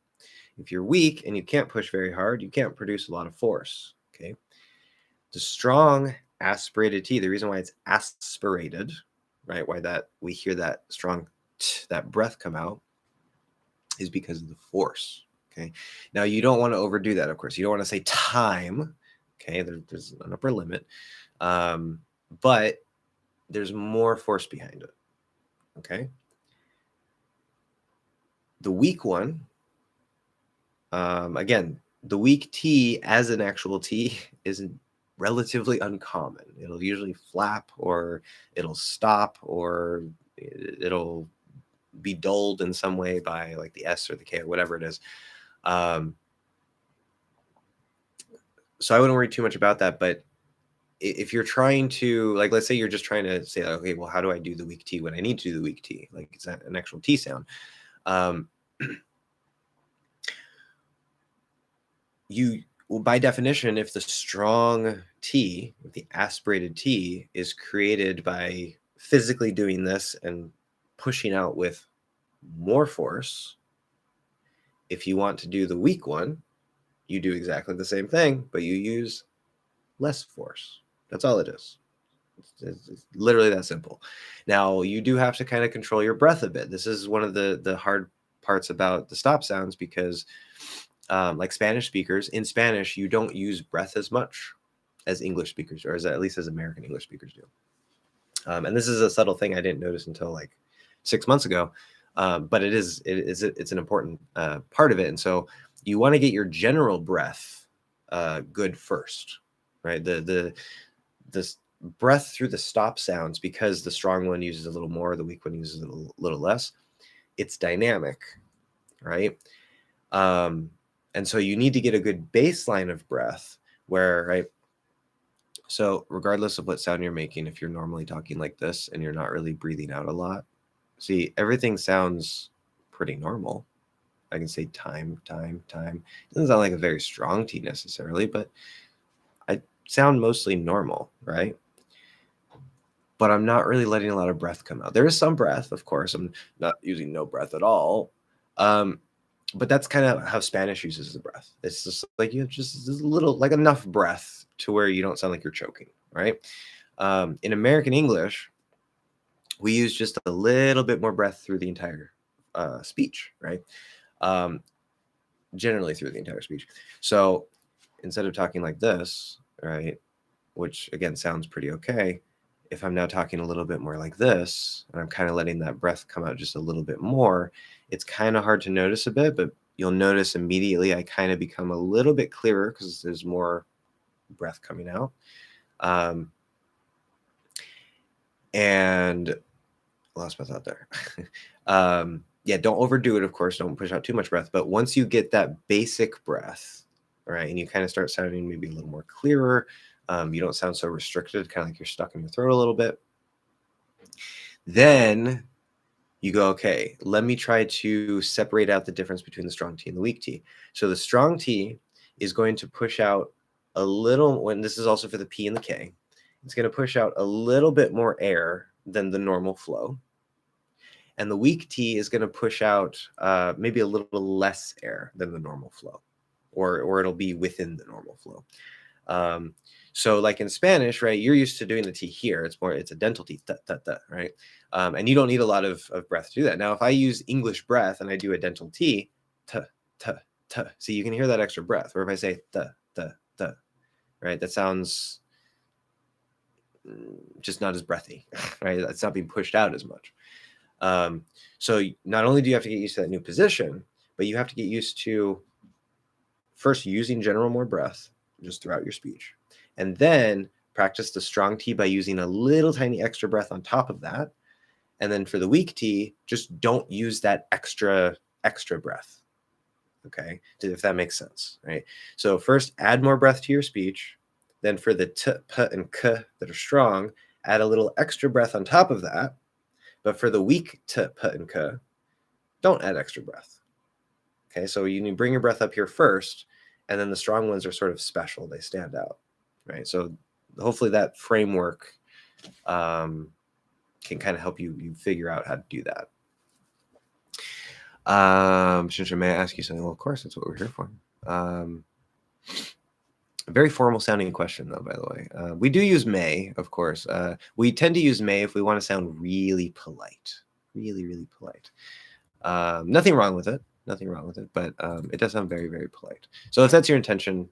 S1: If you're weak and you can't push very hard, you can't produce a lot of force. Okay, the strong aspirated T, the reason why it's aspirated, right, why that we hear that strong that breath come out, is because of the force. Okay, now you don't want to overdo that, of course. You don't want to say time. Okay, there's an upper limit, but there's more force behind it. Okay, the weak one, again, the weak T as an actual T is relatively uncommon. It'll usually flap, or it'll stop, or it'll be dulled in some way by like the S or the K or whatever it is. So I wouldn't worry too much about that. But if you're trying to, like, let's say you're just trying to say, okay, well, how do I do the weak T when I need to do the weak T? Like it's an actual T sound. Well, by definition, if the strong T, if the aspirated T is created by physically doing this and pushing out with more force, if you want to do the weak one, you do exactly the same thing, but you use less force. That's all it is. It's literally that simple. Now, you do have to kind of control your breath a bit. This is one of the hard parts about the stop sounds because like Spanish speakers, in Spanish, you don't use breath as much as English speakers, or at least as American English speakers do. And this is a subtle thing I didn't notice until like 6 months ago, but it's an important part of it. And so you want to get your general breath good first, right? The breath through the stop sounds, because the strong one uses a little more, the weak one uses a little less. It's dynamic, right? And so you need to get a good baseline of breath where, right? So regardless of what sound you're making, if you're normally talking like this and you're not really breathing out a lot, see, everything sounds pretty normal. I can say time. It doesn't sound like a very strong T necessarily, but I sound mostly normal, right? But I'm not really letting a lot of breath come out. There is some breath, of course. I'm not using no breath at all. But that's kind of how Spanish uses the breath. It's just like you have just a little, like enough breath to where you don't sound like you're choking, right? In American English, we use just a little bit more breath through the entire speech, right? Generally through the entire speech. So instead of talking like this, right, which again sounds pretty okay, if I'm now talking a little bit more like this, and I'm kind of letting that breath come out just a little bit more, it's kind of hard to notice a bit, but you'll notice immediately I kind of become a little bit clearer because there's more breath coming out. And I lost my thought there. Yeah, don't overdo it, of course. Don't push out too much breath. But once you get that basic breath, right, and you kind of start sounding maybe a little more clearer, you don't sound so restricted, kind of like you're stuck in your throat a little bit. Then you go, okay, let me try to separate out the difference between the strong T and the weak T. So the strong T is going to push out a little, when this is also for the P and the K, it's going to push out a little bit more air than the normal flow. And the weak T is going to push out maybe a little less air than the normal flow, or it'll be within the normal flow. So like in Spanish, right, you're used to doing the T here. It's a dental T, right? And you don't need a lot of breath to do that. Now, if I use English breath and I do a dental T, see, you can hear that extra breath. Or if I say right, that sounds just not as breathy, right? It's not being pushed out as much. So not only do you have to get used to that new position, but you have to get used to first using general more breath just throughout your speech, and then practice the strong T by using a little tiny extra breath on top of that. And then for the weak T, just don't use that extra breath. Okay, if that makes sense, right? So first add more breath to your speech. Then for the T, P, and K that are strong, add a little extra breath on top of that. But for the weak T, P, and K, don't add extra breath. Okay, so you need to bring your breath up here first, and then the strong ones are sort of special. They stand out, right? So hopefully that framework can kind of help you figure out how to do that. Shintra, may I ask you something? Well, of course, that's what we're here for. A very formal sounding question, though, by the way. We do use may, of course. We tend to use may if we want to sound really polite, really polite. Nothing wrong with it, but it does sound very, very polite. So if that's your intention,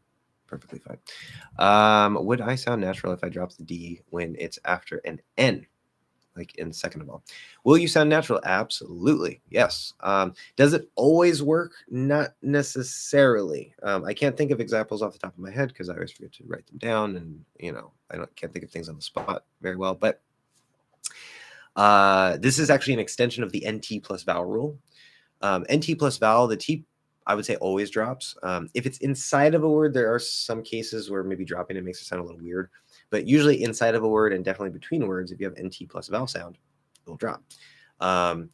S1: perfectly fine. Would I sound natural if I drop the D when it's after an N? Like in second of all, will you sound natural? Absolutely, yes. Does it always work? Not necessarily. I can't think of examples off the top of my head because I always forget to write them down, and can't think of things on the spot very well. But this is actually an extension of the NT plus vowel rule. NT plus vowel, the T, I would say, always drops. If it's inside of a word, there are some cases where maybe dropping it makes it sound a little weird. But usually inside of a word and definitely between words, if you have NT plus vowel sound, it'll drop. Now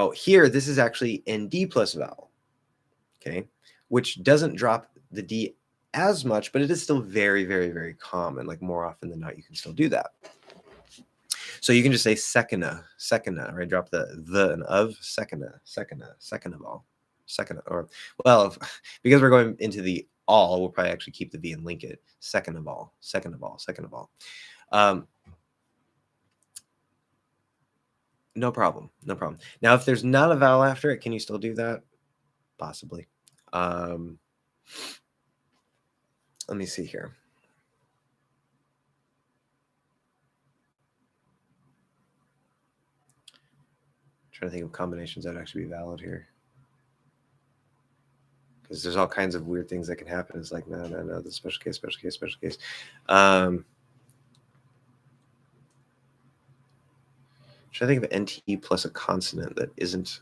S1: here, this is actually ND plus vowel, okay, which doesn't drop the D as much, but it is still very, very, very common. Like more often than not, you can still do that. So you can just say second, right? Drop the and of, second of all, or well, because we're going into the all, we'll probably actually keep the V and link it. Second of all. No problem. Now, if there's not a vowel after it, can you still do that? Possibly. Let me see here. Trying to think of combinations that would actually be valid here. Because there's all kinds of weird things that can happen. It's like, no, the special case. Trying to think of NT plus a consonant that isn't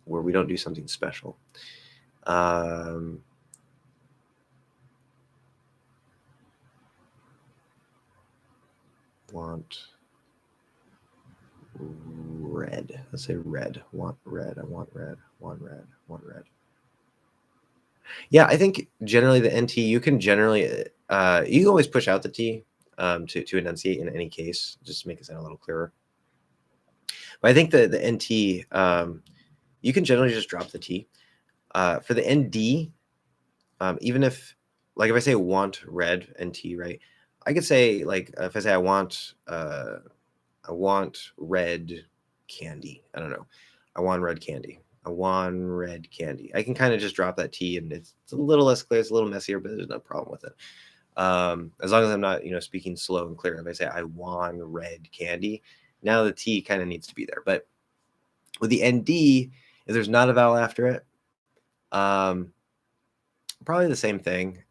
S1: where we don't do something special. Want red. Let's say red. Want red. I want red. Want red. Yeah, I think generally the NT, you can generally, you can always push out the T to enunciate in any case, just to make it sound a little clearer. But I think the NT, you can generally just drop the T. For the ND, even if, like if I say want red NT, right? I could say, like, if I say I want red candy. I don't know. I want red candy. I can kind of just drop that T, and it's a little less clear. It's a little messier, but there's no problem with it. As long as I'm not, speaking slow and clear. If I say I want red candy, now the T kind of needs to be there. But with the ND, if there's not a vowel after it, probably the same thing.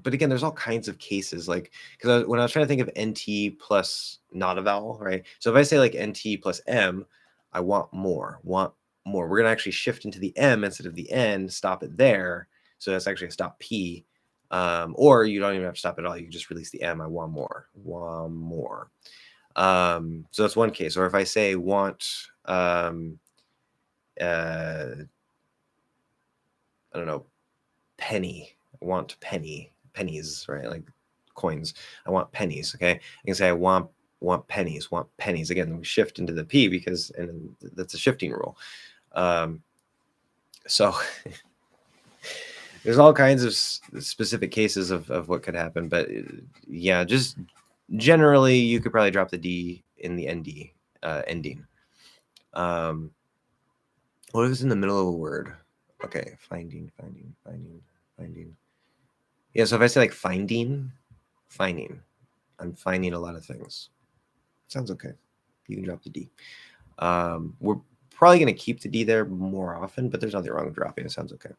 S1: But again, there's all kinds of cases, like, because when I was trying to think of NT plus not a vowel, right? So if I say like NT plus M, I want more. We're going to actually shift into the M instead of the N, stop it there. So that's actually a stop P. Or you don't even have to stop at all. You can just release the M. I want more. So that's one case. Or if I say want, I don't know, penny. I want pennies, right? Like coins. I want pennies. Okay. I can say I want pennies. Again, we shift into the P because, and that's a shifting rule. So there's all kinds of specific cases of what could happen, but yeah, just generally you could probably drop the D in the ND ending. What if it's in the middle of a word? Okay, finding. Yeah, so if I say like finding, I'm finding a lot of things. Sounds okay. You can drop the D. We're probably going to keep the D there more often, but there's nothing wrong with dropping it. Sounds okay.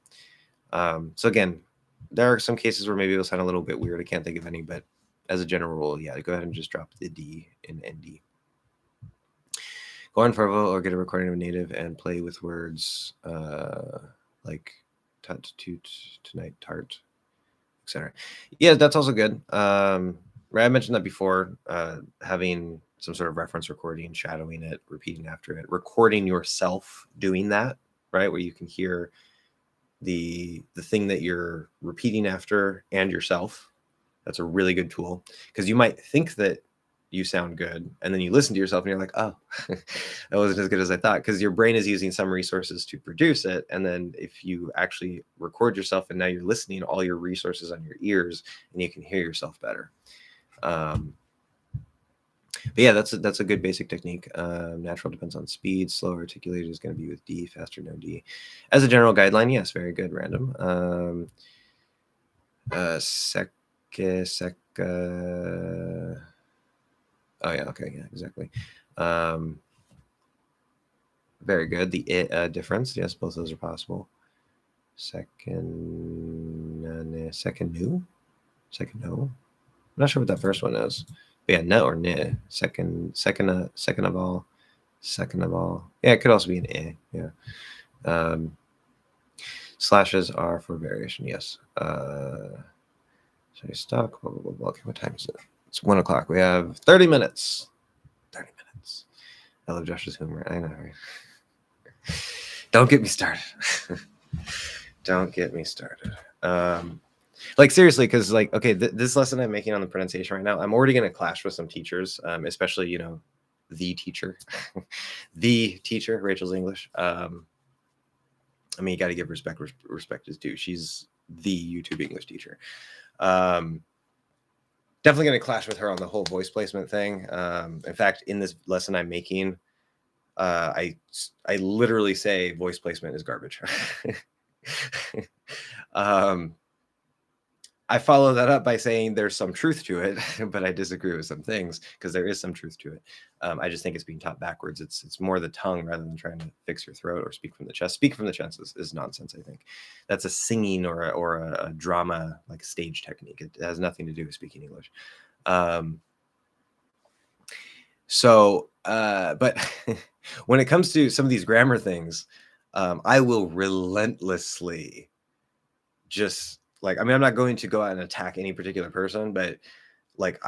S1: So again, there are some cases where maybe it'll sound a little bit weird. I can't think of any, but as a general rule, yeah, go ahead and just drop the D in ND. Go on Farvo or get a recording of a native and play with words like tut, toot, tonight, tart, etc. Yeah, that's also good. Right, I mentioned that before, having some sort of reference recording, shadowing it, repeating after it, recording yourself doing that, right, where you can hear the thing that you're repeating after and yourself. That's a really good tool, because you might think that you sound good, and then you listen to yourself and you're like, oh, that wasn't as good as I thought, because your brain is using some resources to produce it. And then if you actually record yourself and now you're listening, all your resources on your ears, and you can hear yourself better. But yeah, that's a good basic technique. Natural depends on speed. Slow articulated is going to be with D. Faster, no D. As a general guideline, yes, very good. Random. Oh yeah, okay, yeah, exactly. Very good. The difference, yes, both of those are possible. Second no. I'm not sure what that first one is. But yeah, no or ne. Second of all. Yeah, it could also be an yeah. Slashes are for variation, yes. So you stuck, blah, blah, blah, blah. Okay, what time is it? It's 1 o'clock. We have 30 minutes. 30 minutes. I love Josh's humor. I know, right? Don't get me started. Don't get me started. Like seriously, because like, okay, this lesson I'm making on the pronunciation right now, I'm already going to clash with some teachers, especially, the teacher, Rachel's English. I mean, you got to give respect respect is due. She's the YouTube English teacher. Definitely going to clash with her on the whole voice placement thing. In fact, in this lesson I'm making, I literally say voice placement is garbage. I follow that up by saying there's some truth to it, but I disagree with some things because there is some truth to it. I just think it's being taught backwards. It's more the tongue rather than trying to fix your throat or speak from the chest. Speak from the chest is nonsense, I think. That's a singing or a drama, like stage technique. It has nothing to do with speaking English. But when it comes to some of these grammar things, I will relentlessly just like, I mean, I'm not going to go out and attack any particular person, but like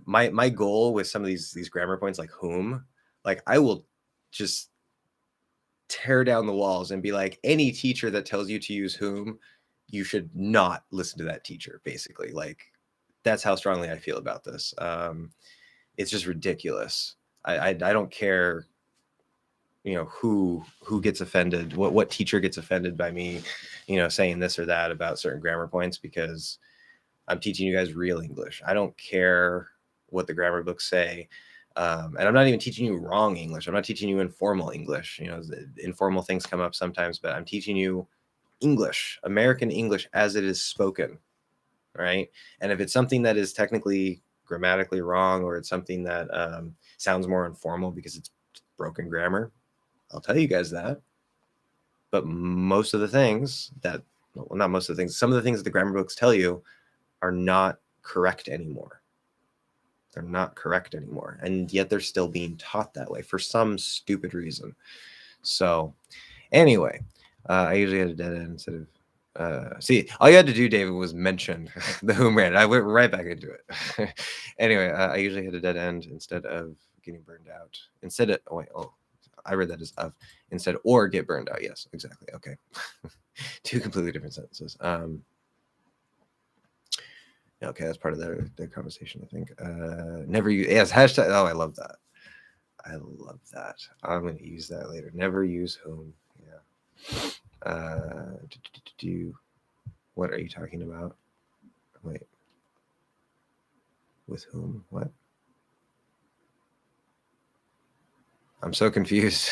S1: my goal with some of these grammar points, like whom, like I will just tear down the walls and be like, any teacher that tells you to use whom, you should not listen to that teacher, basically. Like, that's how strongly I feel about this. It's just ridiculous. I don't care, you know, who gets offended, what teacher gets offended by me, you know, saying this or that about certain grammar points, because I'm teaching you guys real English. I don't care what the grammar books say. And I'm not even teaching you wrong English. I'm not teaching you informal English. You know, informal things come up sometimes, but I'm teaching you English, American English as it is spoken, right? And if it's something that is technically grammatically wrong, or it's something that sounds more informal because it's broken grammar, I'll tell you guys that. But most of the things that, well, not most of the things, some of the things that the grammar books tell you are not correct anymore. They're not correct anymore. And yet they're still being taught that way for some stupid reason. So anyway, I usually had a dead end instead of, see, all you had to do, David, was mention the whom ran. I went right back into it. Anyway, I usually hit a dead end instead of getting burned out. Instead of, I read that as of, instead, or get burned out. Yes, exactly. Okay. Two completely different sentences. Okay, that's part of their conversation, I think. Never use, yes, hashtag. Oh, I love that. I love that. I'm going to use that later. Never use whom. Yeah. What are you talking about? Wait. With whom? What? I'm so confused.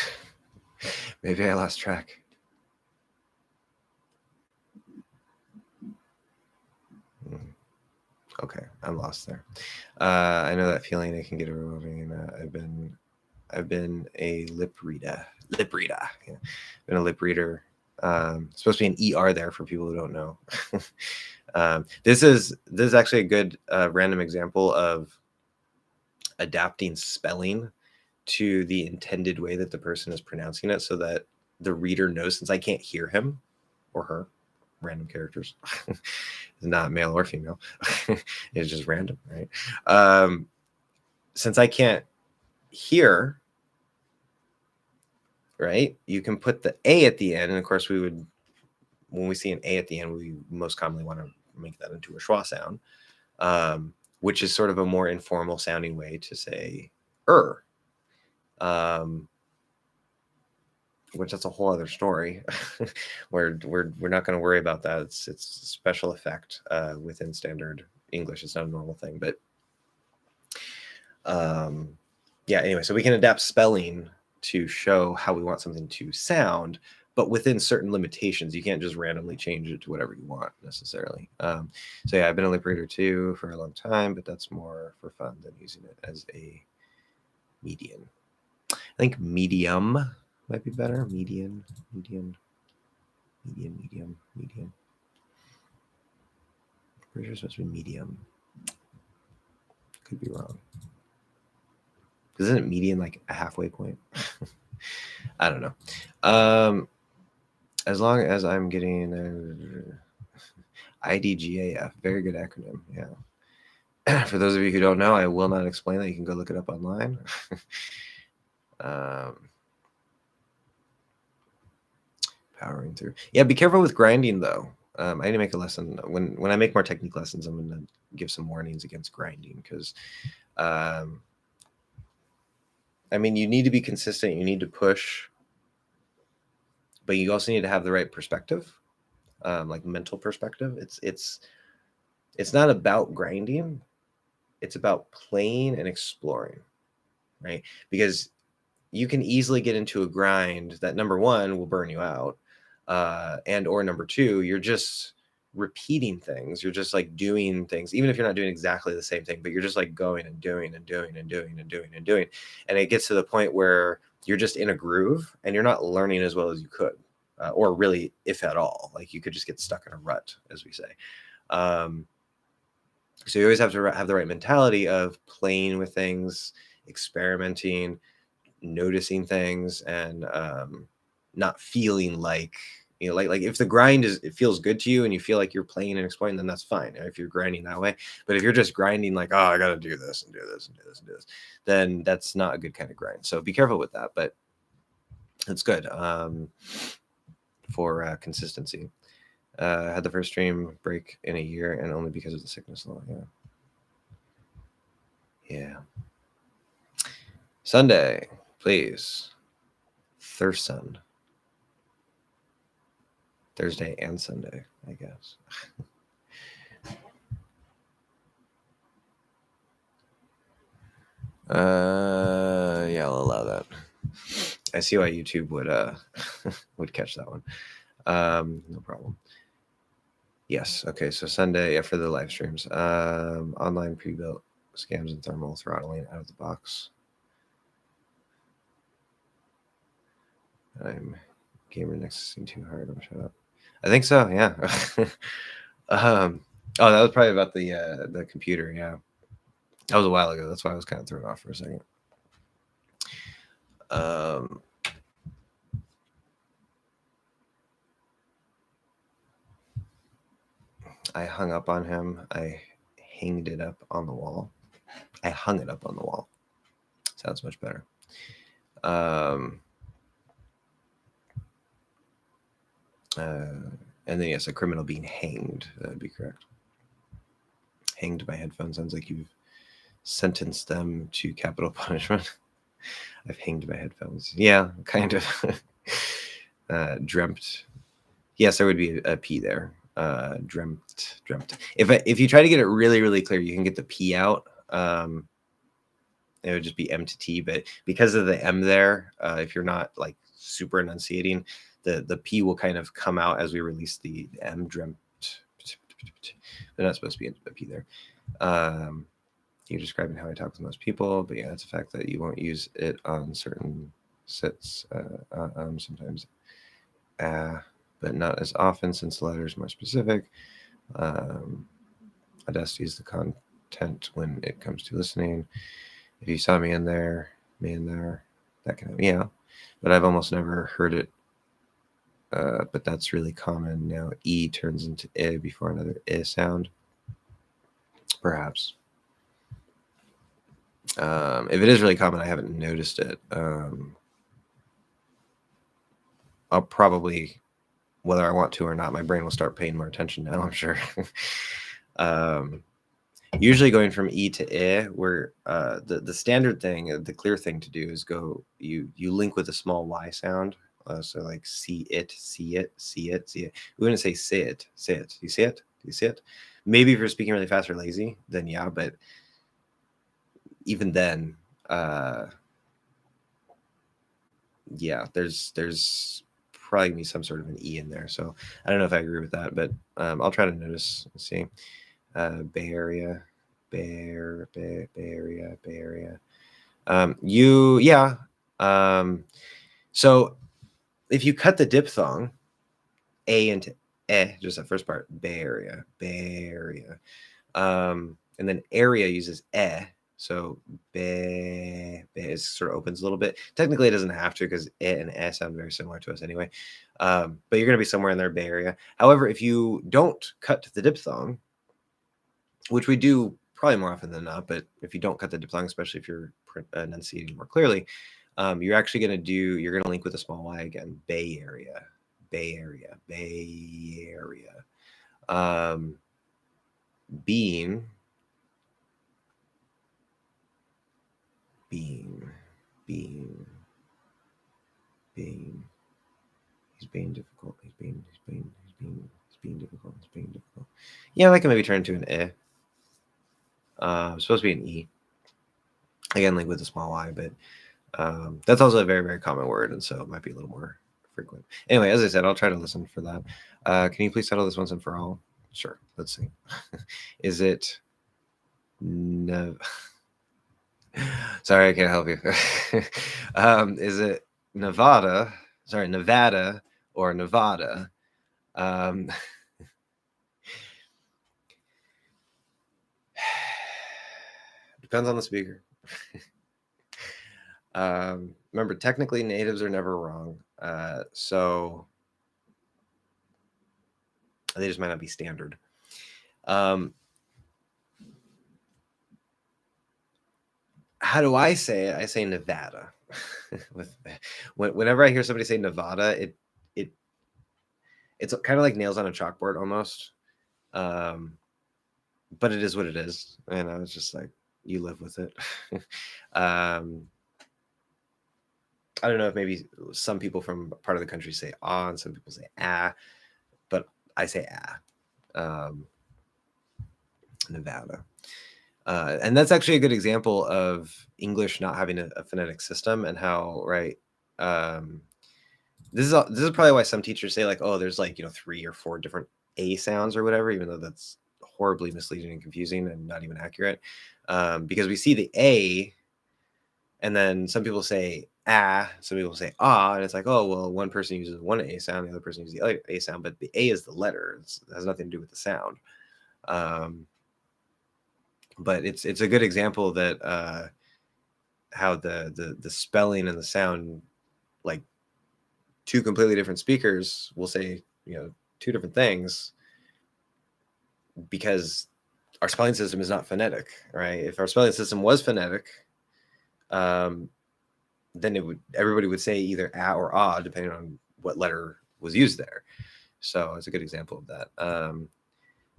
S1: Maybe I lost track. Okay, I'm lost there. I know that feeling. It can get overwhelming. I've been a lip reader. Yeah, been a lip reader. Supposed to be an ER there for people who don't know. This is actually a good random example of adapting spelling to the intended way that the person is pronouncing it, so that the reader knows, since I can't hear him or her, random characters, it's not male or female, it's just random, right? Since I can't hear, right, you can put the A at the end, and of course we would, when we see an A at the end, we most commonly want to make that into a schwa sound, which is sort of a more informal sounding way to say which that's a whole other story. we're not going to worry about that. It's a special effect within standard English. It's not a normal thing, but yeah, anyway, so we can adapt spelling to show how we want something to sound, but within certain limitations. You can't just randomly change it to whatever you want necessarily. So yeah, I've been a lip reader too for a long time, but that's more for fun than using it as a median. I think medium might be better. Median. Pretty sure it's supposed to be medium. Could be wrong. Isn't it median like a halfway point? I don't know. As long as I'm getting IDGAF, very good acronym. Yeah. For those of you who don't know, I will not explain that. You can go look it up online. Powering through. Yeah, be careful with grinding though. I need to make a lesson. When I make more technique lessons, I'm going to give some warnings against grinding, because I mean, you need to be consistent. You need to push but you also need to have the right perspective, like mental perspective. It's not about grinding. It's about playing and exploring, right? Because you can easily get into a grind that, number one, will burn you out, and or number two, you're just repeating things. You're just like doing things, even if you're not doing exactly the same thing, but you're just like going and doing and doing and doing and doing and doing, and it gets to the point where you're just in a groove and you're not learning as well as you could, or really, if at all. Like, you could just get stuck in a rut, as we say. So you always have to have the right mentality of playing with things, experimenting, noticing things, and not feeling like, like if the grind it feels good to you and you feel like you're playing and exploring, then that's fine if you're grinding that way. But if you're just grinding like, oh, I gotta do this and do this and do this and do this, then that's not a good kind of grind. So be careful with that, but it's good for consistency. Had the first stream break in a year, and only because of the sickness law. Yeah. Sunday, please. Thursday and Sunday, I guess. Yeah, I'll allow that. I see why YouTube would would catch that one. No problem. Yes. Okay. So Sunday, yeah, for the live streams, online pre-built scams and thermal throttling out of the box. I'm gamer next to too hard. I'm shut up. I think so. Yeah. Oh, that was probably about the computer. Yeah, that was a while ago. That's why I was kind of thrown off for a second. I hung up on him. I hanged it up on the wall. I hung it up on the wall. Sounds much better. And then, yes, a criminal being hanged. That would be correct. Hanged by headphones sounds like you've sentenced them to capital punishment. I've hanged my headphones. Yeah, kind of. Dreamt. Yes, there would be a P there. Dreamt. If you try to get it really, really clear, you can get the P out. It would just be M to T, but because of the M there, if you're not like super enunciating, the P will kind of come out as we release the M. Dreamt. They're not supposed to be a P there. You're describing how I talk with most people, but yeah, it's a fact that you won't use it on certain sits. Sometimes, but not as often since the letter is more specific. Audacity is the content when it comes to listening. If you saw me in there, that kind of, yeah. But I've almost never heard it. But that's really common now. E turns into I before another I sound. Perhaps. If it is really common, I haven't noticed it. I'll probably, whether I want to or not, my brain will start paying more attention now, I'm sure. Usually going from E to I, where the standard thing, the clear thing to do is go, you link with a small Y sound. So like see it, see it, see it, see it. We wouldn't say say it, say it. Do you see it? Do you see it? Maybe if you're speaking really fast or lazy, then yeah, but even then, yeah, there's probably gonna be some sort of an E in there. So I don't know if I agree with that, but I'll try to notice. Let's see. Bay Area, Bay Area. So if you cut the diphthong, A into just that first part, Bay Area. And then area uses so be sort of opens a little bit. Technically, it doesn't have to because and sound very similar to us anyway. But you're going to be somewhere in their Bay Area. However, if you don't cut the diphthong, which we do probably more often than not, but if you don't cut the diphthong, especially if you're enunciating more clearly, you're actually going to link with a small y again. Bay Area. Being. He's being difficult. He's being difficult. He's being difficult. Yeah, that can maybe turn into an eh. It's supposed to be an e. Again, like with a small y, but that's also a very, very common word, and so it might be a little more frequent. Anyway, as I said, I'll try to listen for that. Can you please settle this once and for all? Sure. Let's see. Is it Sorry, I can't help you. Is it Nevada? Sorry, Nevada or Nevada? Depends on the speaker. Remember, technically, natives are never wrong. So they just might not be standard. How do I say it? I say Nevada. Whenever I hear somebody say Nevada, it's kind of like nails on a chalkboard almost. But it is what it is, and I was just like, you live with it. I don't know if maybe some people from part of the country say ah, and some people say ah, but I say ah. Nevada. And that's actually a good example of English not having a phonetic system, and how, right, this is probably why some teachers say, like, oh, there's like 3 or 4 different a sounds or whatever, even though that's horribly misleading and confusing and not even accurate, because we see the a, and then some people say ah, some people say ah, and it's like, oh, well, one person uses one a sound, the other person uses the other a sound, but the a is the letter. It has nothing to do with the sound. But it's a good example that how the spelling and the sound, like, 2 completely different speakers will say 2 different things, because our spelling system is not phonetic, right? If our spelling system was phonetic, then everybody would say either ah or ah, depending on what letter was used there. So it's a good example of that.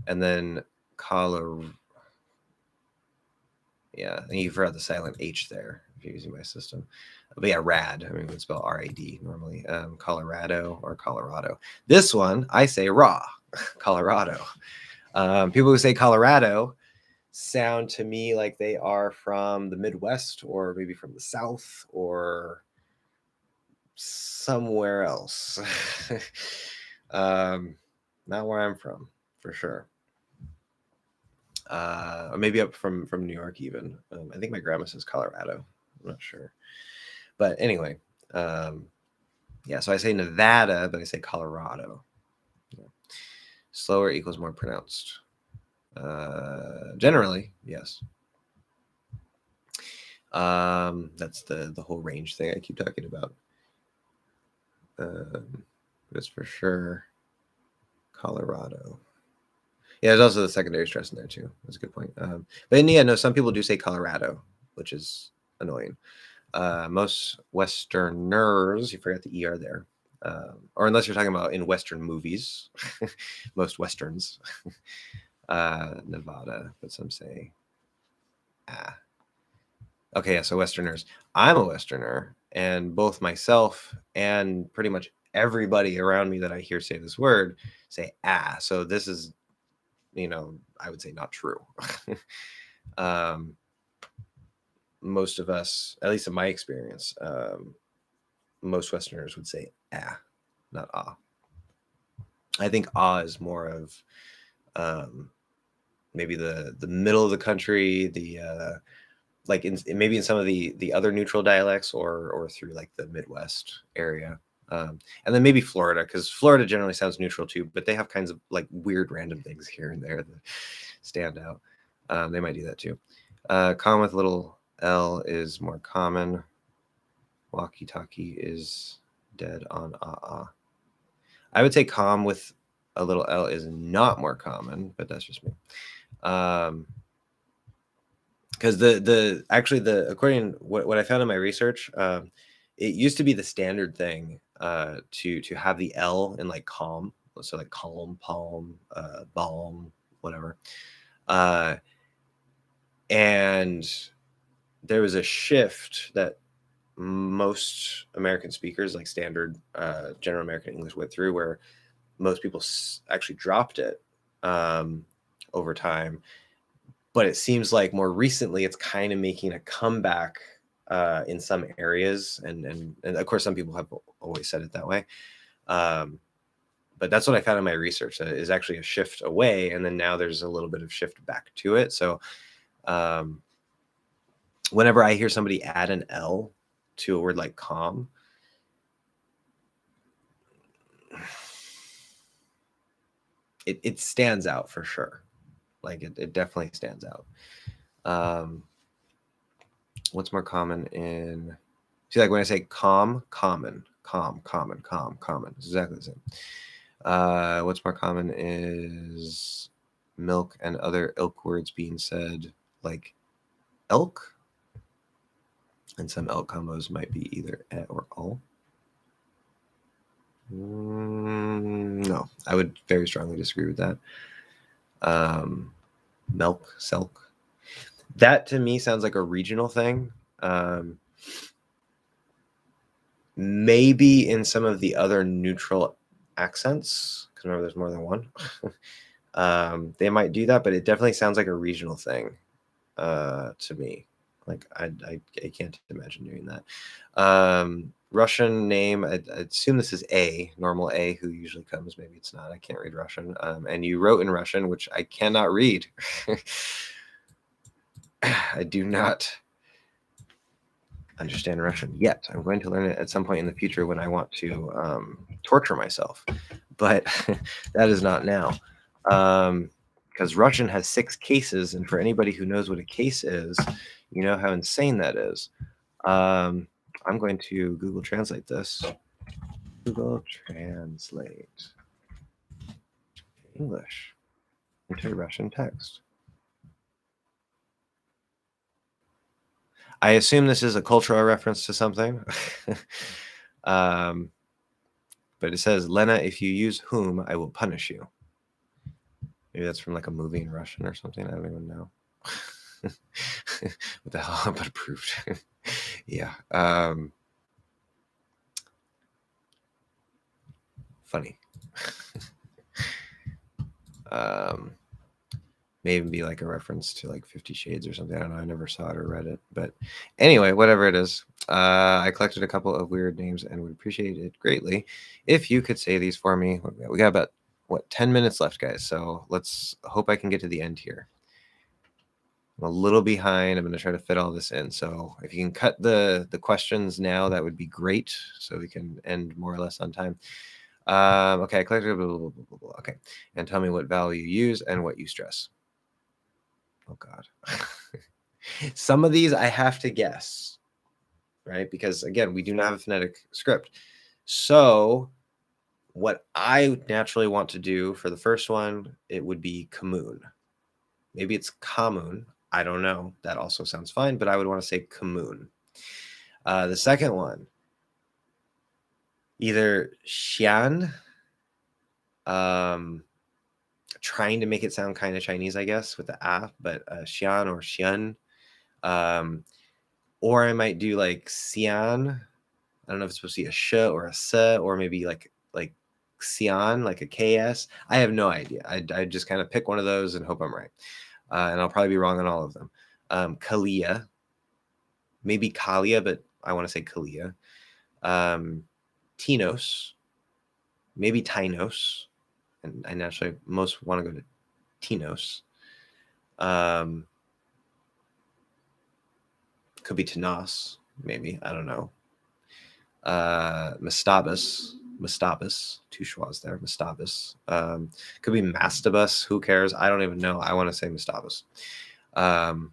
S1: And then yeah, I think you forgot the silent H there if you're using my system. But yeah, rad. I mean, we would spell R-A-D normally. Colorado or Colorado. This one, I say raw, Colorado. People who say Colorado sound to me like they are from the Midwest, or maybe from the South, or somewhere else. Not where I'm from, for sure. Or maybe up from New York even. I think my grandma says Colorado. I'm not sure. But anyway, yeah, so I say Nevada, but I say Colorado. Yeah. Slower equals more pronounced. Generally, yes. That's the whole range thing I keep talking about. That's for sure Colorado. Yeah, there's also the secondary stress in there too. That's a good point. But yeah, no, some people do say Colorado, which is annoying. Most Westerners, you forgot the ER there. Or unless you're talking about in Western movies, most Westerns, Nevada, but some say ah. Okay, yeah, so Westerners. I'm a Westerner, and both myself and pretty much everybody around me that I hear say this word say ah. So this is, I would say not true. Most of us, at least in my experience, most Westerners would say ah, not ah. I think ah is more of maybe the middle of the country, the like maybe in some of the other neutral dialects, or through like the Midwest area, and then maybe Florida, because Florida generally sounds neutral too, but they have kinds of like weird random things here and there that stand out. They might do that too. Common with little L is more common. Walkie-talkie is dead on ah. I would say calm with a little L is not more common, but that's just me. Because according what I found in my research, it used to be the standard thing to have the L in like calm, so like calm, palm, balm, whatever. And there was a shift that most American speakers, like standard general American English, went through, where most people actually dropped it over time. But it seems like more recently it's kind of making a comeback in some areas, and of course some people have always said it that way. But that's what I found in my research, that is actually a shift away, and then now there's a little bit of shift back to it. So whenever I hear somebody add an L to a word like calm, it stands out for sure. Like it definitely stands out. What's more common in, see, like when I say calm, common, calm, common, calm, common, it's exactly the same. What's more common is milk and other ilk words being said, like elk, and some elk combos might be either et or al. No, I would very strongly disagree with that. Milk, selk. That to me sounds like a regional thing. Maybe in some of the other neutral accents, because remember there's more than one. They might do that, but it definitely sounds like a regional thing to me. Like I can't imagine doing that. Russian name, I assume this is A, normal A, who usually comes. Maybe it's not. I can't read Russian. And you wrote in Russian, which I cannot read. I do not understand Russian yet. I'm going to learn it at some point in the future when I want to torture myself, but that is not now. Because Russian has 6 cases, and for anybody who knows what a case is, you know how insane that is. I'm going to Google Translate this. Google Translate English into Russian text. I assume this is a cultural reference to something. But it says, Lena, if you use whom, I will punish you. Maybe that's from like a movie in Russian or something. I don't even know. What the hell? But approved. Yeah. Funny. May even be like a reference to like 50 Shades or something. I don't know. I never saw it or read it. But anyway, whatever it is. I collected a couple of weird names and would appreciate it greatly if you could say these for me. We got about, 10 minutes left, guys. So let's hope I can get to the end here. I'm a little behind. I'm going to try to fit all this in. So if you can cut the questions now, that would be great. So we can end more or less on time. Okay, I collected blah, blah, blah, blah, blah. Okay, and tell me what vowel you use and what you stress. Oh God. Some of these I have to guess, right? Because again, we do not have a phonetic script. So what I naturally want to do for the first one, it would be Kamoon. Maybe it's Kamoon. I don't know. That also sounds fine, but I would want to say Kamoon. The second one, either Xian, trying to make it sound kind of Chinese, I guess, with the A, but Xian or Xian. Or I might do like Xian. I don't know if it's supposed to be a sh or a s, or maybe like Xian, like a KS. I have no idea. I just kind of pick one of those and hope I'm right. And I'll probably be wrong on all of them. Kalia, maybe Kalia, but I want to say Kalia. Tinos, maybe Tynos, and I naturally most want to go to Tinos. Could be Tanas, maybe, I don't know. Mastabas, 2 schwas there, Mastabas. Could be Mastabus, who cares? I don't even know. I want to say Mastabas. And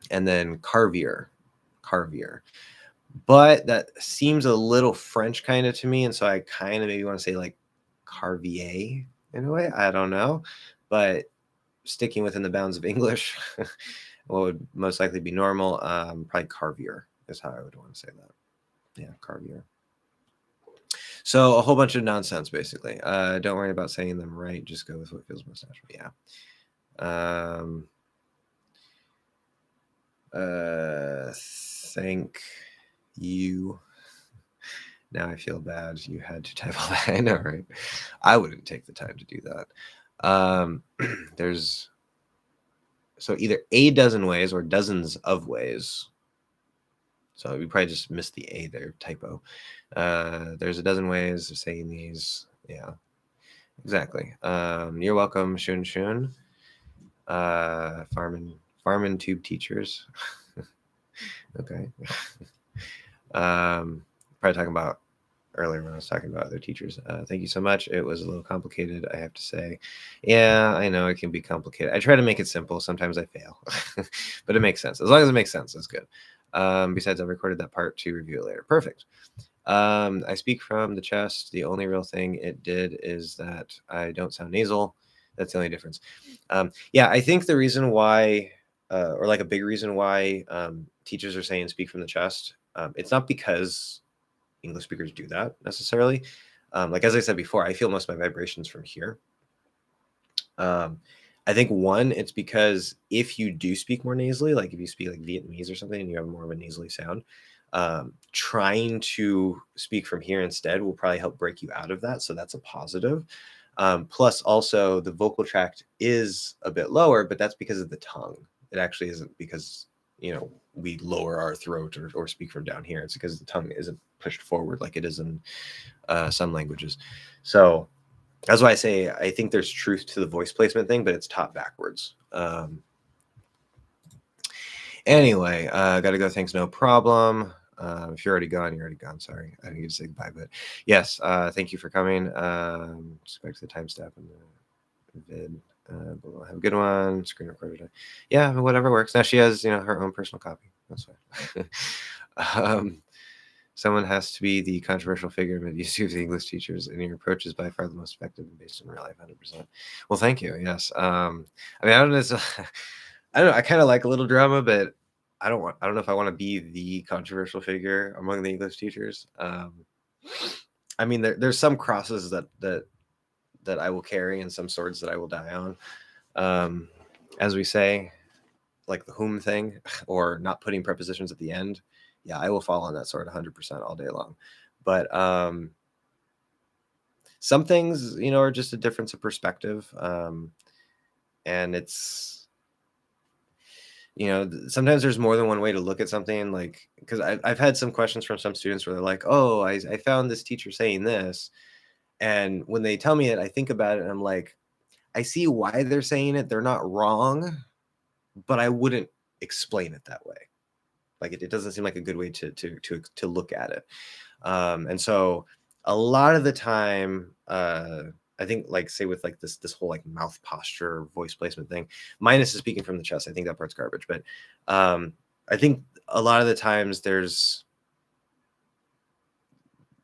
S1: then Carvier. But that seems a little French kind of to me, and so I kind of maybe want to say like Carvier in a way. I don't know, but sticking within the bounds of English, what would most likely be normal, probably Carvier is how I would want to say that. Yeah, Carvier. So a whole bunch of nonsense, basically. Don't worry about saying them right. Just go with what feels most natural. Yeah. Thank you. Now I feel bad. You had to type all that. I know, right? I wouldn't take the time to do that. There's so either a dozen ways or dozens of ways. So we probably just missed the A there, typo. There's a dozen ways of saying these. Yeah, exactly. You're welcome, Shun Shun. Farm and tube teachers. Okay. Probably talking about earlier when I was talking about other teachers. Thank you so much. It was a little complicated, I have to say. Yeah, I know it can be complicated. I try to make it simple. Sometimes I fail, but it makes sense. As long as it makes sense, that's good. Besides, I recorded that part to review it later. Perfect. I speak from the chest. The only real thing it did is that I don't sound nasal. That's the only difference. Yeah, I think the reason why, or like a big reason why teachers are saying speak from the chest, it's not because English speakers do that necessarily. Like as I said before, I feel most of my vibrations from here. I think one, it's because if you do speak more nasally, like if you speak like Vietnamese or something and you have more of a nasally sound, trying to speak from here instead will probably help break you out of that. So that's a positive. Plus also the vocal tract is a bit lower, but that's because of the tongue. It actually isn't because, we lower our throat or speak from down here. It's because the tongue isn't pushed forward like it is in some languages. So that's why I say I think there's truth to the voice placement thing, but it's taught backwards. Anyway, gotta go. Thanks, no problem. If you're already gone, you're already gone. Sorry, I didn't get to say goodbye, but yes, thank you for coming. Just back to the time stamp and the vid. Have a good one. Screen recorded. Yeah, whatever works. Now she has, her own personal copy. That's fine. Someone has to be the controversial figure of use of the English teachers, and your approach is by far the most effective and based in real life, 100%. Well, thank you. Yes. I mean, I don't know. I don't know. I kind of like a little drama, but I don't know if I want to be the controversial figure among the English teachers. I mean, there's some crosses that I will carry and some swords that I will die on. As we say, like the whom thing or not putting prepositions at the end. Yeah, I will fall on that sword 100% all day long. But some things, are just a difference of perspective. And it's, sometimes there's more than one way to look at something. Like, because I've had some questions from some students where they're like, oh, I found this teacher saying this. And when they tell me it, I think about it and I'm like, I see why they're saying it. They're not wrong, but I wouldn't explain it that way. Like it doesn't seem like a good way to look at it. And so a lot of the time, I think like say with like this whole like mouth posture, voice placement thing, minus is speaking from the chest. I think that part's garbage. But I think a lot of the times there's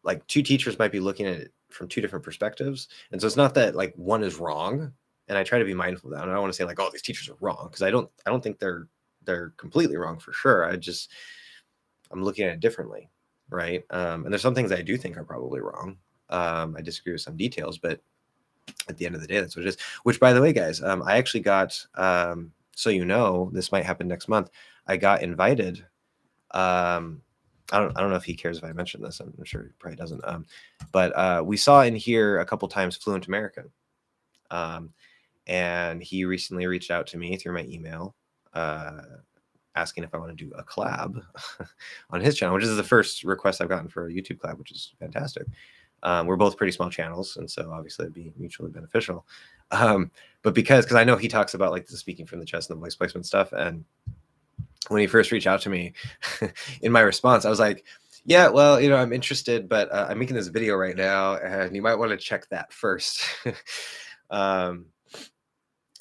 S1: like two teachers might be looking at it from two different perspectives. And so it's not that like one is wrong. And I try to be mindful of that. And I don't want to say like, oh, these teachers are wrong, because I don't think they're completely wrong for sure. I'm looking at it differently, right? And there's some things I do think are probably wrong. I disagree with some details, but at the end of the day, that's what it is. Which, by the way, guys, I actually got, so this might happen next month. I got invited. I don't know if he cares if I mention this. I'm sure he probably doesn't. But we saw in here a couple times Fluent American. And he recently reached out to me through my email, asking if I want to do a collab on his channel, which is the first request I've gotten for a YouTube collab, which is fantastic. We're both pretty small channels, and so obviously it'd be mutually beneficial. But because I know he talks about like the speaking from the chest and the voice placement stuff, and when he first reached out to me, in my response, I was like, yeah, well, I'm interested, but I'm making this video right now, and you might want to check that first.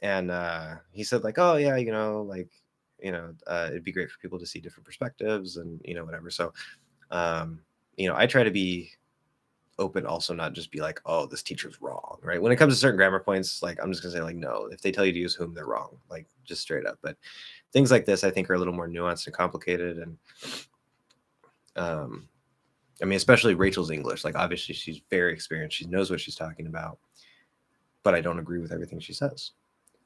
S1: And he said like, oh yeah, it'd be great for people to see different perspectives and whatever. So I try to be open, also not just be like, oh, this teacher's wrong, right? When it comes to certain grammar points, like I'm just gonna say like, no, if they tell you to use whom, they're wrong, like just straight up. But things like this I think are a little more nuanced and complicated. And I mean, especially Rachel's English, like obviously she's very experienced, she knows what she's talking about, but I don't agree with everything she says.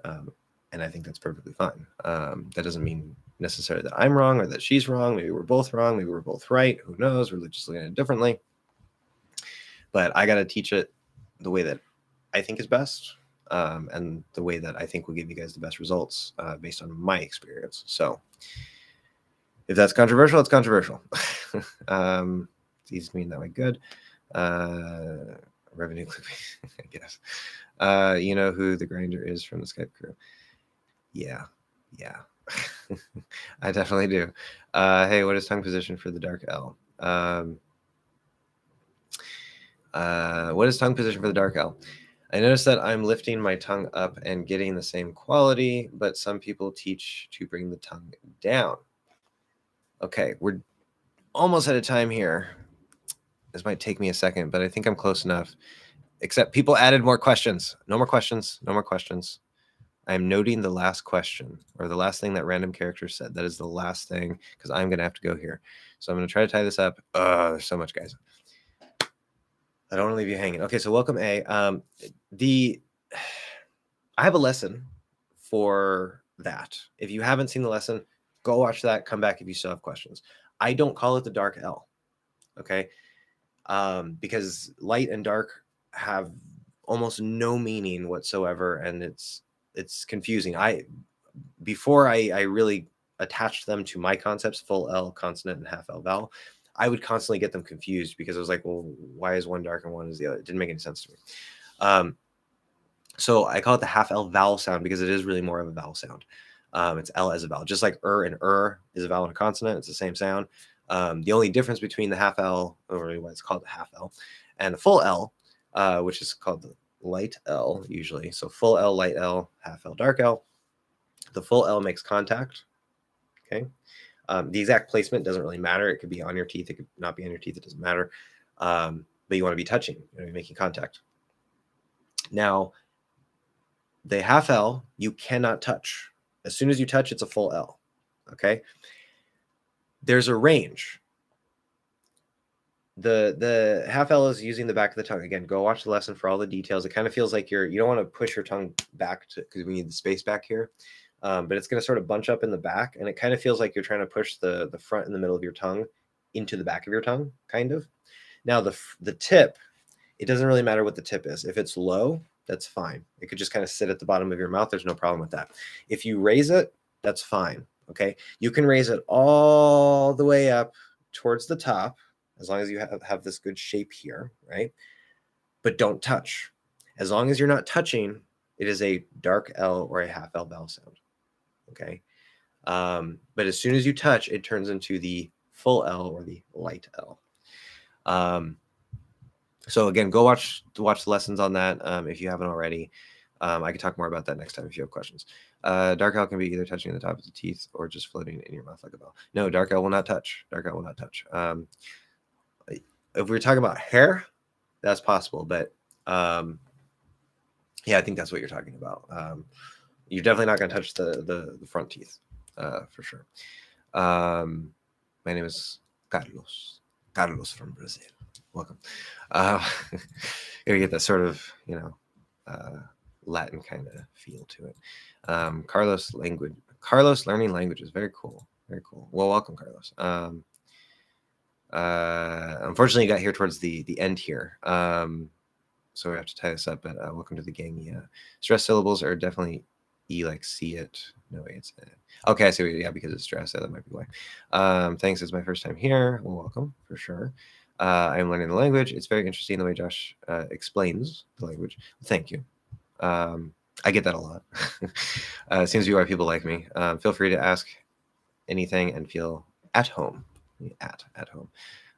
S1: And I think that's perfectly fine. That doesn't mean necessarily that I'm wrong or that she's wrong. Maybe we're both wrong. Maybe we're both right. Who knows? We're just looking at it differently. But I got to teach it the way that I think is best, and the way that I think will give you guys the best results based on my experience. So if that's controversial, it's controversial. It's easy to mean that way. Good. Revenue clipping, I guess. You know who the grinder is from the Skype crew? Yeah. I definitely do. Hey, what is tongue position for the dark L? What is tongue position for the dark L? I notice that I'm lifting my tongue up and getting the same quality, but some people teach to bring the tongue down. Okay, we're almost out of time here. This might take me a second, but I think I'm close enough. Except people added more questions. No more questions. No more questions. I'm noting the last question, or the last thing that random character said. That is the last thing, because I'm going to have to go here. So I'm going to try to tie this up. There's so much, guys. I don't want to leave you hanging. Okay, so welcome, A. I have a lesson for that. If you haven't seen the lesson, go watch that. Come back if you still have questions. I don't call it the dark L, okay? Because light and dark have almost no meaning whatsoever, and it's confusing. Before I really attached them to my concepts, full L consonant and half L vowel, I would constantly get them confused because I was like, well, why is one dark and one is the other? It didn't make any sense to me. So I call it the half L vowel sound because it is really more of a vowel sound. It's L as a vowel, just like and is a vowel and a consonant. It's the same sound. The only difference between the half L, or what it's called the half L, and the full L, which is called the light L usually. So full L, light L, half L, dark L. The full L makes contact. Okay. The exact placement doesn't really matter. It could be on your teeth. It could not be on your teeth. It doesn't matter. But you want to be touching. You want to be making contact. Now, the half L, you cannot touch. As soon as you touch, it's a full L. Okay. There's a range. The half L is using the back of the tongue. Again, go watch the lesson for all the details. It kind of feels like you don't want to push your tongue back because we need the space back here. But it's going to sort of bunch up in the back, and it kind of feels like you're trying to push the front and the middle of your tongue into the back of your tongue, kind of. Now, the tip, it doesn't really matter what the tip is. If it's low, that's fine. It could just kind of sit at the bottom of your mouth. There's no problem with that. If you raise it, that's fine, okay? You can raise it all the way up towards the top, as long as you have this good shape here, right? But don't touch. As long as you're not touching, it is a dark L or a half L vowel sound, okay? But as soon as you touch, it turns into the full L or the light L. So again, go watch the lessons on that if you haven't already. I can talk more about that next time if you have questions. Dark L can be either touching the top of the teeth or just floating in your mouth like a bell. No, dark L will not touch. Dark L will not touch. If we're talking about hair, that's possible. But yeah, I think that's what you're talking about. You're definitely not going to touch the front teeth for sure. My name is Carlos. Carlos from Brazil. Welcome. Gotta get that sort of, Latin kind of feel to it. Carlos learning languages. Very cool. Very cool. Well, welcome, Carlos. Unfortunately, you got here towards the end here. So we have to tie this up, but welcome to the gang. Yeah. Stress syllables are definitely E, like see it. No, it's okay. I see. Yeah, because it's stress. Yeah, that might be why. Thanks. It's my first time here. Well, welcome for sure. I'm learning the language. It's very interesting the way Josh explains the language. Thank you. I get that a lot. It seems to be why people like me. Feel free to ask anything and feel at home. At home.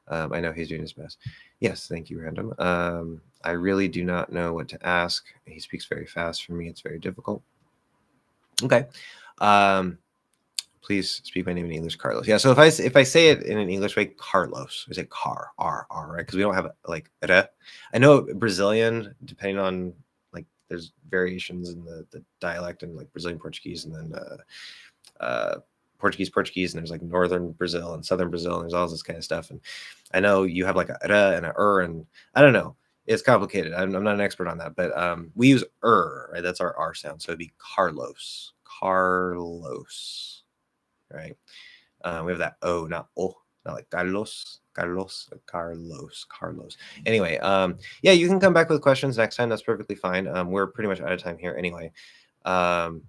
S1: I know he's doing his best. Yes, thank you, Random. I really do not know what to ask. He speaks very fast. For me, it's very difficult. Okay. Please speak my name in English, Carlos. Yeah, so if I say it in an English way, Carlos, I say car, R, right? Because we don't have like re. I know Brazilian, depending on like there's variations in the dialect and like Brazilian Portuguese and then Portuguese, and there's like northern Brazil and southern Brazil, and there's all this kind of stuff. And I know you have like a re and a and I don't know. It's complicated. I'm not an expert on that, but we use right? That's our R sound. So it'd be Carlos. right? We have that O, not O, not like Carlos, Carlos, Carlos, Carlos. Anyway, yeah, you can come back with questions next time. That's perfectly fine. We're pretty much out of time here anyway. And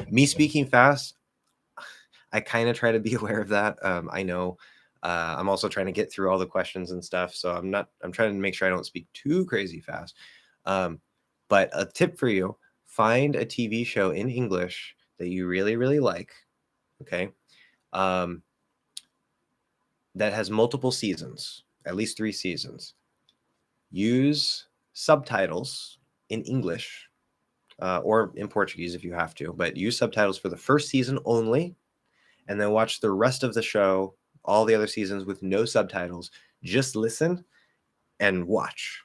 S1: me speaking fast, I kind of try to be aware of that. I know I'm also trying to get through all the questions and stuff. So I'm trying to make sure I don't speak too crazy fast. But a tip for you, find a TV show in English that you really, really like. Okay. That has multiple seasons, at least 3 seasons. Use subtitles in English or in Portuguese if you have to, but use subtitles for the first season only, and then watch the rest of the show, all the other seasons with no subtitles. Just listen and watch.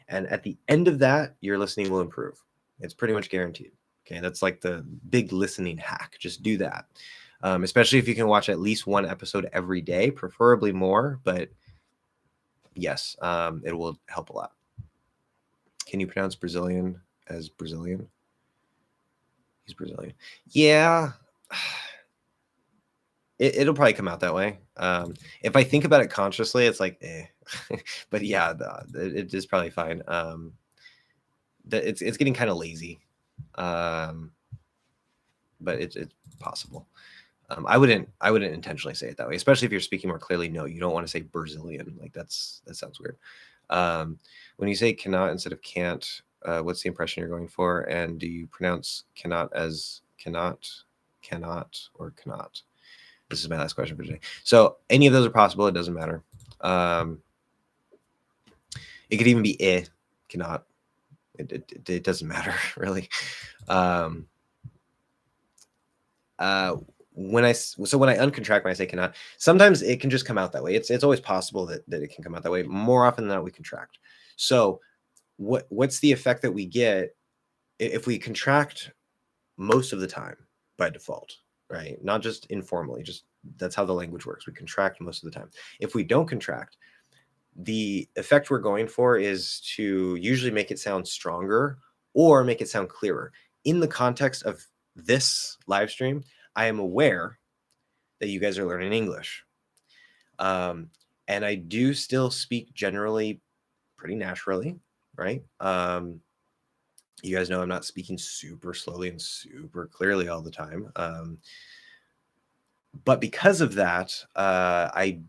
S1: And at the end of that, your listening will improve. It's pretty much guaranteed. Okay, that's like the big listening hack. Just do that. Especially if you can watch at least one episode every day, preferably more, but yes, it will help a lot. Can you pronounce Brazilian as Brazilian? He's Brazilian. Yeah. It'll probably come out that way. If I think about it consciously, it's like, but yeah, it is probably fine. It's getting kind of lazy, but it's possible. I wouldn't intentionally say it that way, especially if you're speaking more clearly. No, you don't want to say Brazilian. Like that sounds weird. When you say cannot instead of can't, what's the impression you're going for? And do you pronounce cannot as cannot, or cannot? This is my last question for today. So any of those are possible. It doesn't matter. It could even be cannot. It doesn't matter really. When I uncontract, when I say cannot, sometimes it can just come out that way. It's always possible that it can come out that way. More often than not, we contract. So what's the effect that we get if we contract most of the time by default, right? Not just informally, just that's how the language works. We contract most of the time. If we don't contract, the effect we're going for is to usually make it sound stronger or make it sound clearer. In the context of this live stream, I am aware that you guys are learning English. And I do still speak generally pretty naturally, right? You guys know I'm not speaking super slowly and super clearly all the time. But because of that, I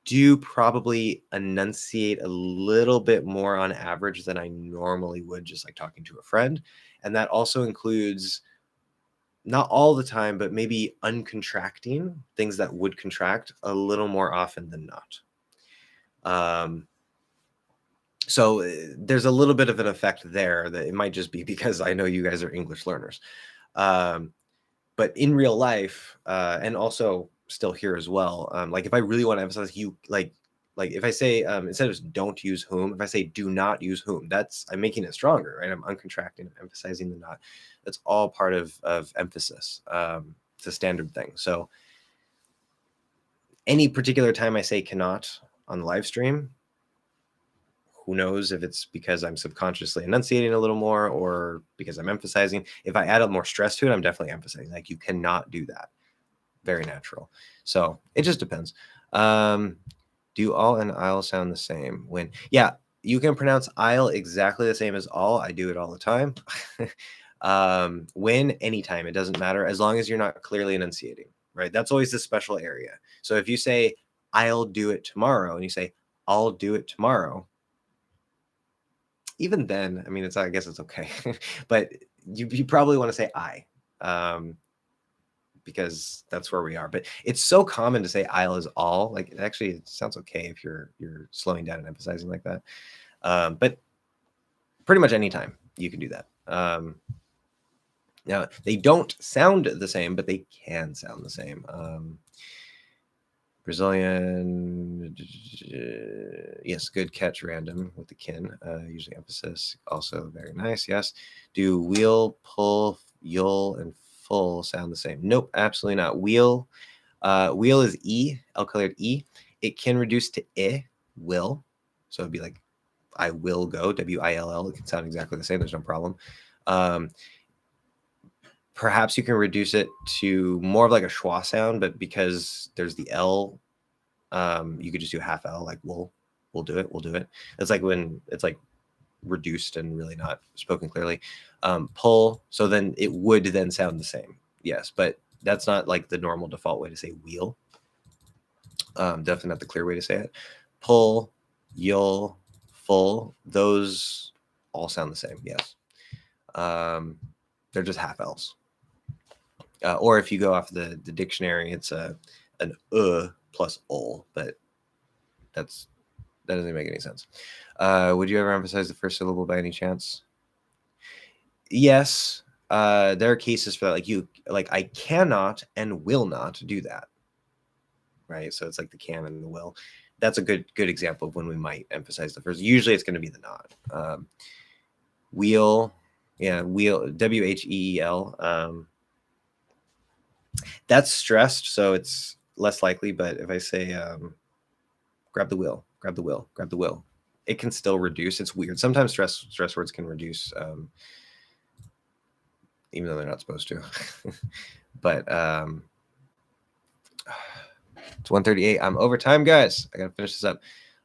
S1: do probably enunciate a little bit more on average than I normally would, just like talking to a friend. And that also includes, not all the time, but maybe uncontracting things that would contract a little more often than not. So there's a little bit of an effect there that it might just be because I know you guys are English learners. But in real life, and also still here as well, like if I really want to emphasize you, like if I say instead of don't use whom, if I say do not use whom, I'm making it stronger, right? I'm uncontracting, emphasizing the not. That's all part of emphasis. It's a standard thing. So any particular time I say cannot on the live stream, who knows if it's because I'm subconsciously enunciating a little more or because I'm emphasizing. If I add up more stress to it, I'm definitely emphasizing. Like, you cannot do that. Very natural. So it just depends. Do all and I'll sound the same? When, yeah, you can pronounce I'll exactly the same as all. I do it all the time. When, anytime, it doesn't matter, as long as you're not clearly enunciating, right? That's always the special area. So if you say I'll do it tomorrow and you say I'll do it tomorrow, even then, I mean, I guess it's okay. But you probably want to say I, because that's where we are. But it's so common to say I'll is all. Like, it sounds okay if you're slowing down and emphasizing like that. But pretty much anytime you can do that. Now, they don't sound the same, but they can sound the same. Brazilian, yes, good catch, random with the kin, usually emphasis, also very nice, yes. Do wheel, pull, you'll, and full sound the same? Nope, absolutely not. Wheel is E, L-colored E. It can reduce to I, will. So it'd be like, I will go, W-I-L-L. It can sound exactly the same, there's no problem. Perhaps you can reduce it to more of like a schwa sound, but because there's the L, you could just do half L, like we'll do it. It's like when it's like reduced and really not spoken clearly. Pull, so then it would then sound the same. Yes, but that's not like the normal default way to say wheel. Definitely not the clear way to say it. Pull, you'll, full, those all sound the same. Yes. They're just half L's. Or if you go off the dictionary, it's an plus ol, but that doesn't make any sense. Would you ever emphasize the first syllable by any chance? Yes. There are cases for that, like I cannot and will not do that. Right. So it's like the can and the will. That's a good example of when we might emphasize the first. Usually it's going to be the not. Wheel, yeah, wheel, WHEEL. That's stressed, so it's less likely. But if I say grab the wheel, it can still reduce. It's weird. Sometimes stress words can reduce, even though they're not supposed to. But it's 1:38. I'm over time, guys. I gotta finish this up.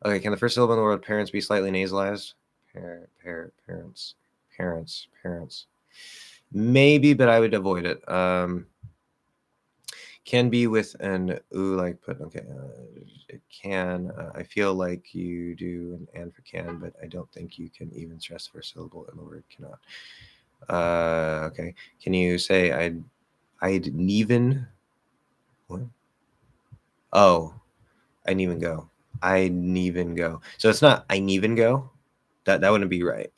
S1: Okay, can the first syllable in the word parents be slightly nasalized? Parents. Maybe, but I would avoid it. Can be with an ooh, like put. Okay, it can. I feel like you do an and for can, but I don't think you can even stress the first syllable in the word cannot. Okay. Can you say I'd even what? Oh, I'd even go. So it's not I even go. That wouldn't be right.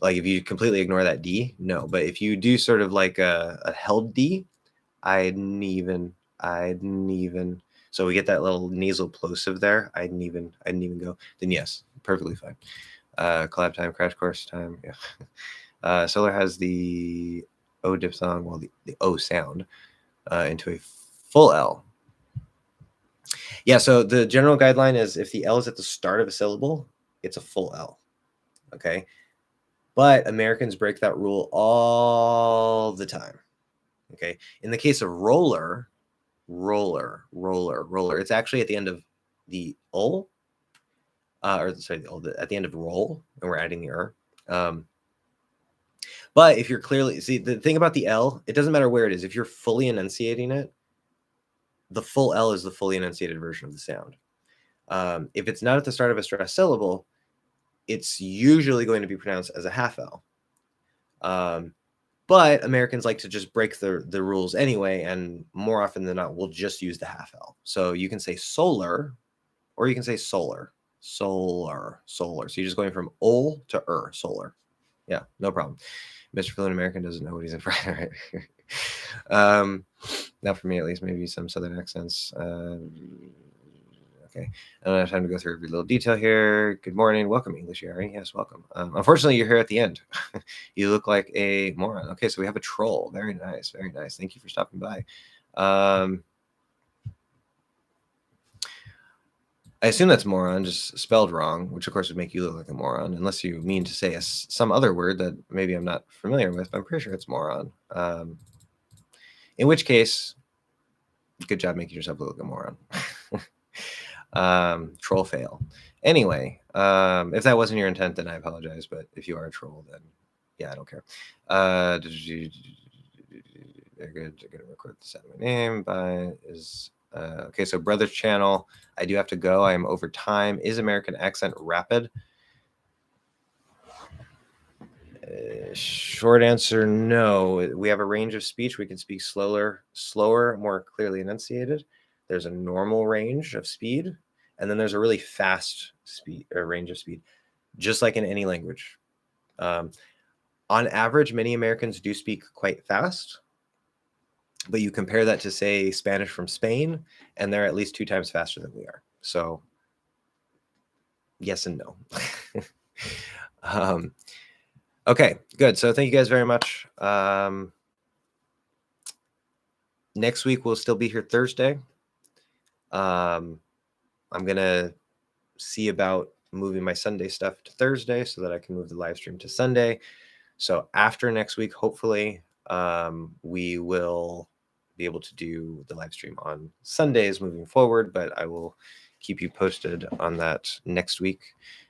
S1: Like if you completely ignore that D, no. But if you do sort of like a held D, I'd even. So we get that little nasal plosive there. I'd even go. Then yes, perfectly fine. Collab time, crash course time. Yeah. Solar has the O diphthong, well, the O sound into a full L. Yeah, so the general guideline is if the L is at the start of a syllable, it's a full L. Okay. But Americans break that rule all the time. Okay. In the case of roller, it's actually at the end of the ul, at the end of roll, and we're adding the but if you're clearly, see, the thing about the L, it doesn't matter where it is. If you're fully enunciating it, the full L is the fully enunciated version of the sound. If it's not at the start of a stressed syllable, it's usually going to be pronounced as a half L. But Americans like to just break the rules anyway, and more often than not, we'll just use the half L. So you can say solar, or you can say solar. So you're just going from ol to solar. Yeah, no problem. Mr. Fluent American doesn't know what he's in front of, right? Not for me, at least. Maybe some southern accents. Okay, I don't have time to go through every little detail here. Good morning. Welcome, English Yari. Yes, welcome. Unfortunately, you're here at the end. You look like a moron. Okay, so we have a troll. Very nice. Very nice. Thank you for stopping by. I assume that's moron, just spelled wrong, which of course would make you look like a moron, unless you mean to say some other word that maybe I'm not familiar with, but I'm pretty sure it's moron. In which case, good job making yourself look like a moron. Troll fail. Anyway, if that wasn't your intent, then I apologize, but if you are a troll, then yeah, I don't care. Very good. I'm going to record the set of my name, but okay, so Brother's Channel. I do have to go. I am over time. Is American accent rapid? Short answer, no. We have a range of speech. We can speak slower, more clearly enunciated. There's a normal range of speed, and then there's a really fast speed or range of speed, just like in any language. On average, many Americans do speak quite fast. But you compare that to, say, Spanish from Spain, and they're at least 2 times faster than we are. So yes and no. Okay, good. So thank you guys very much. Next week, we'll still be here Thursday. I'm going to see about moving my Sunday stuff to Thursday so that I can move the live stream to Sunday. So after next week, hopefully, We will be able to do the live stream on Sundays moving forward, but I will keep you posted on that next week,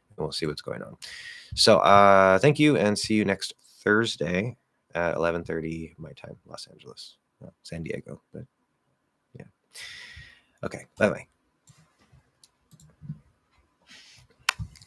S1: and we'll see what's going on. So thank you, and see you next Thursday at 11:30 my time, Los Angeles, San Diego, but yeah. Okay, bye-bye.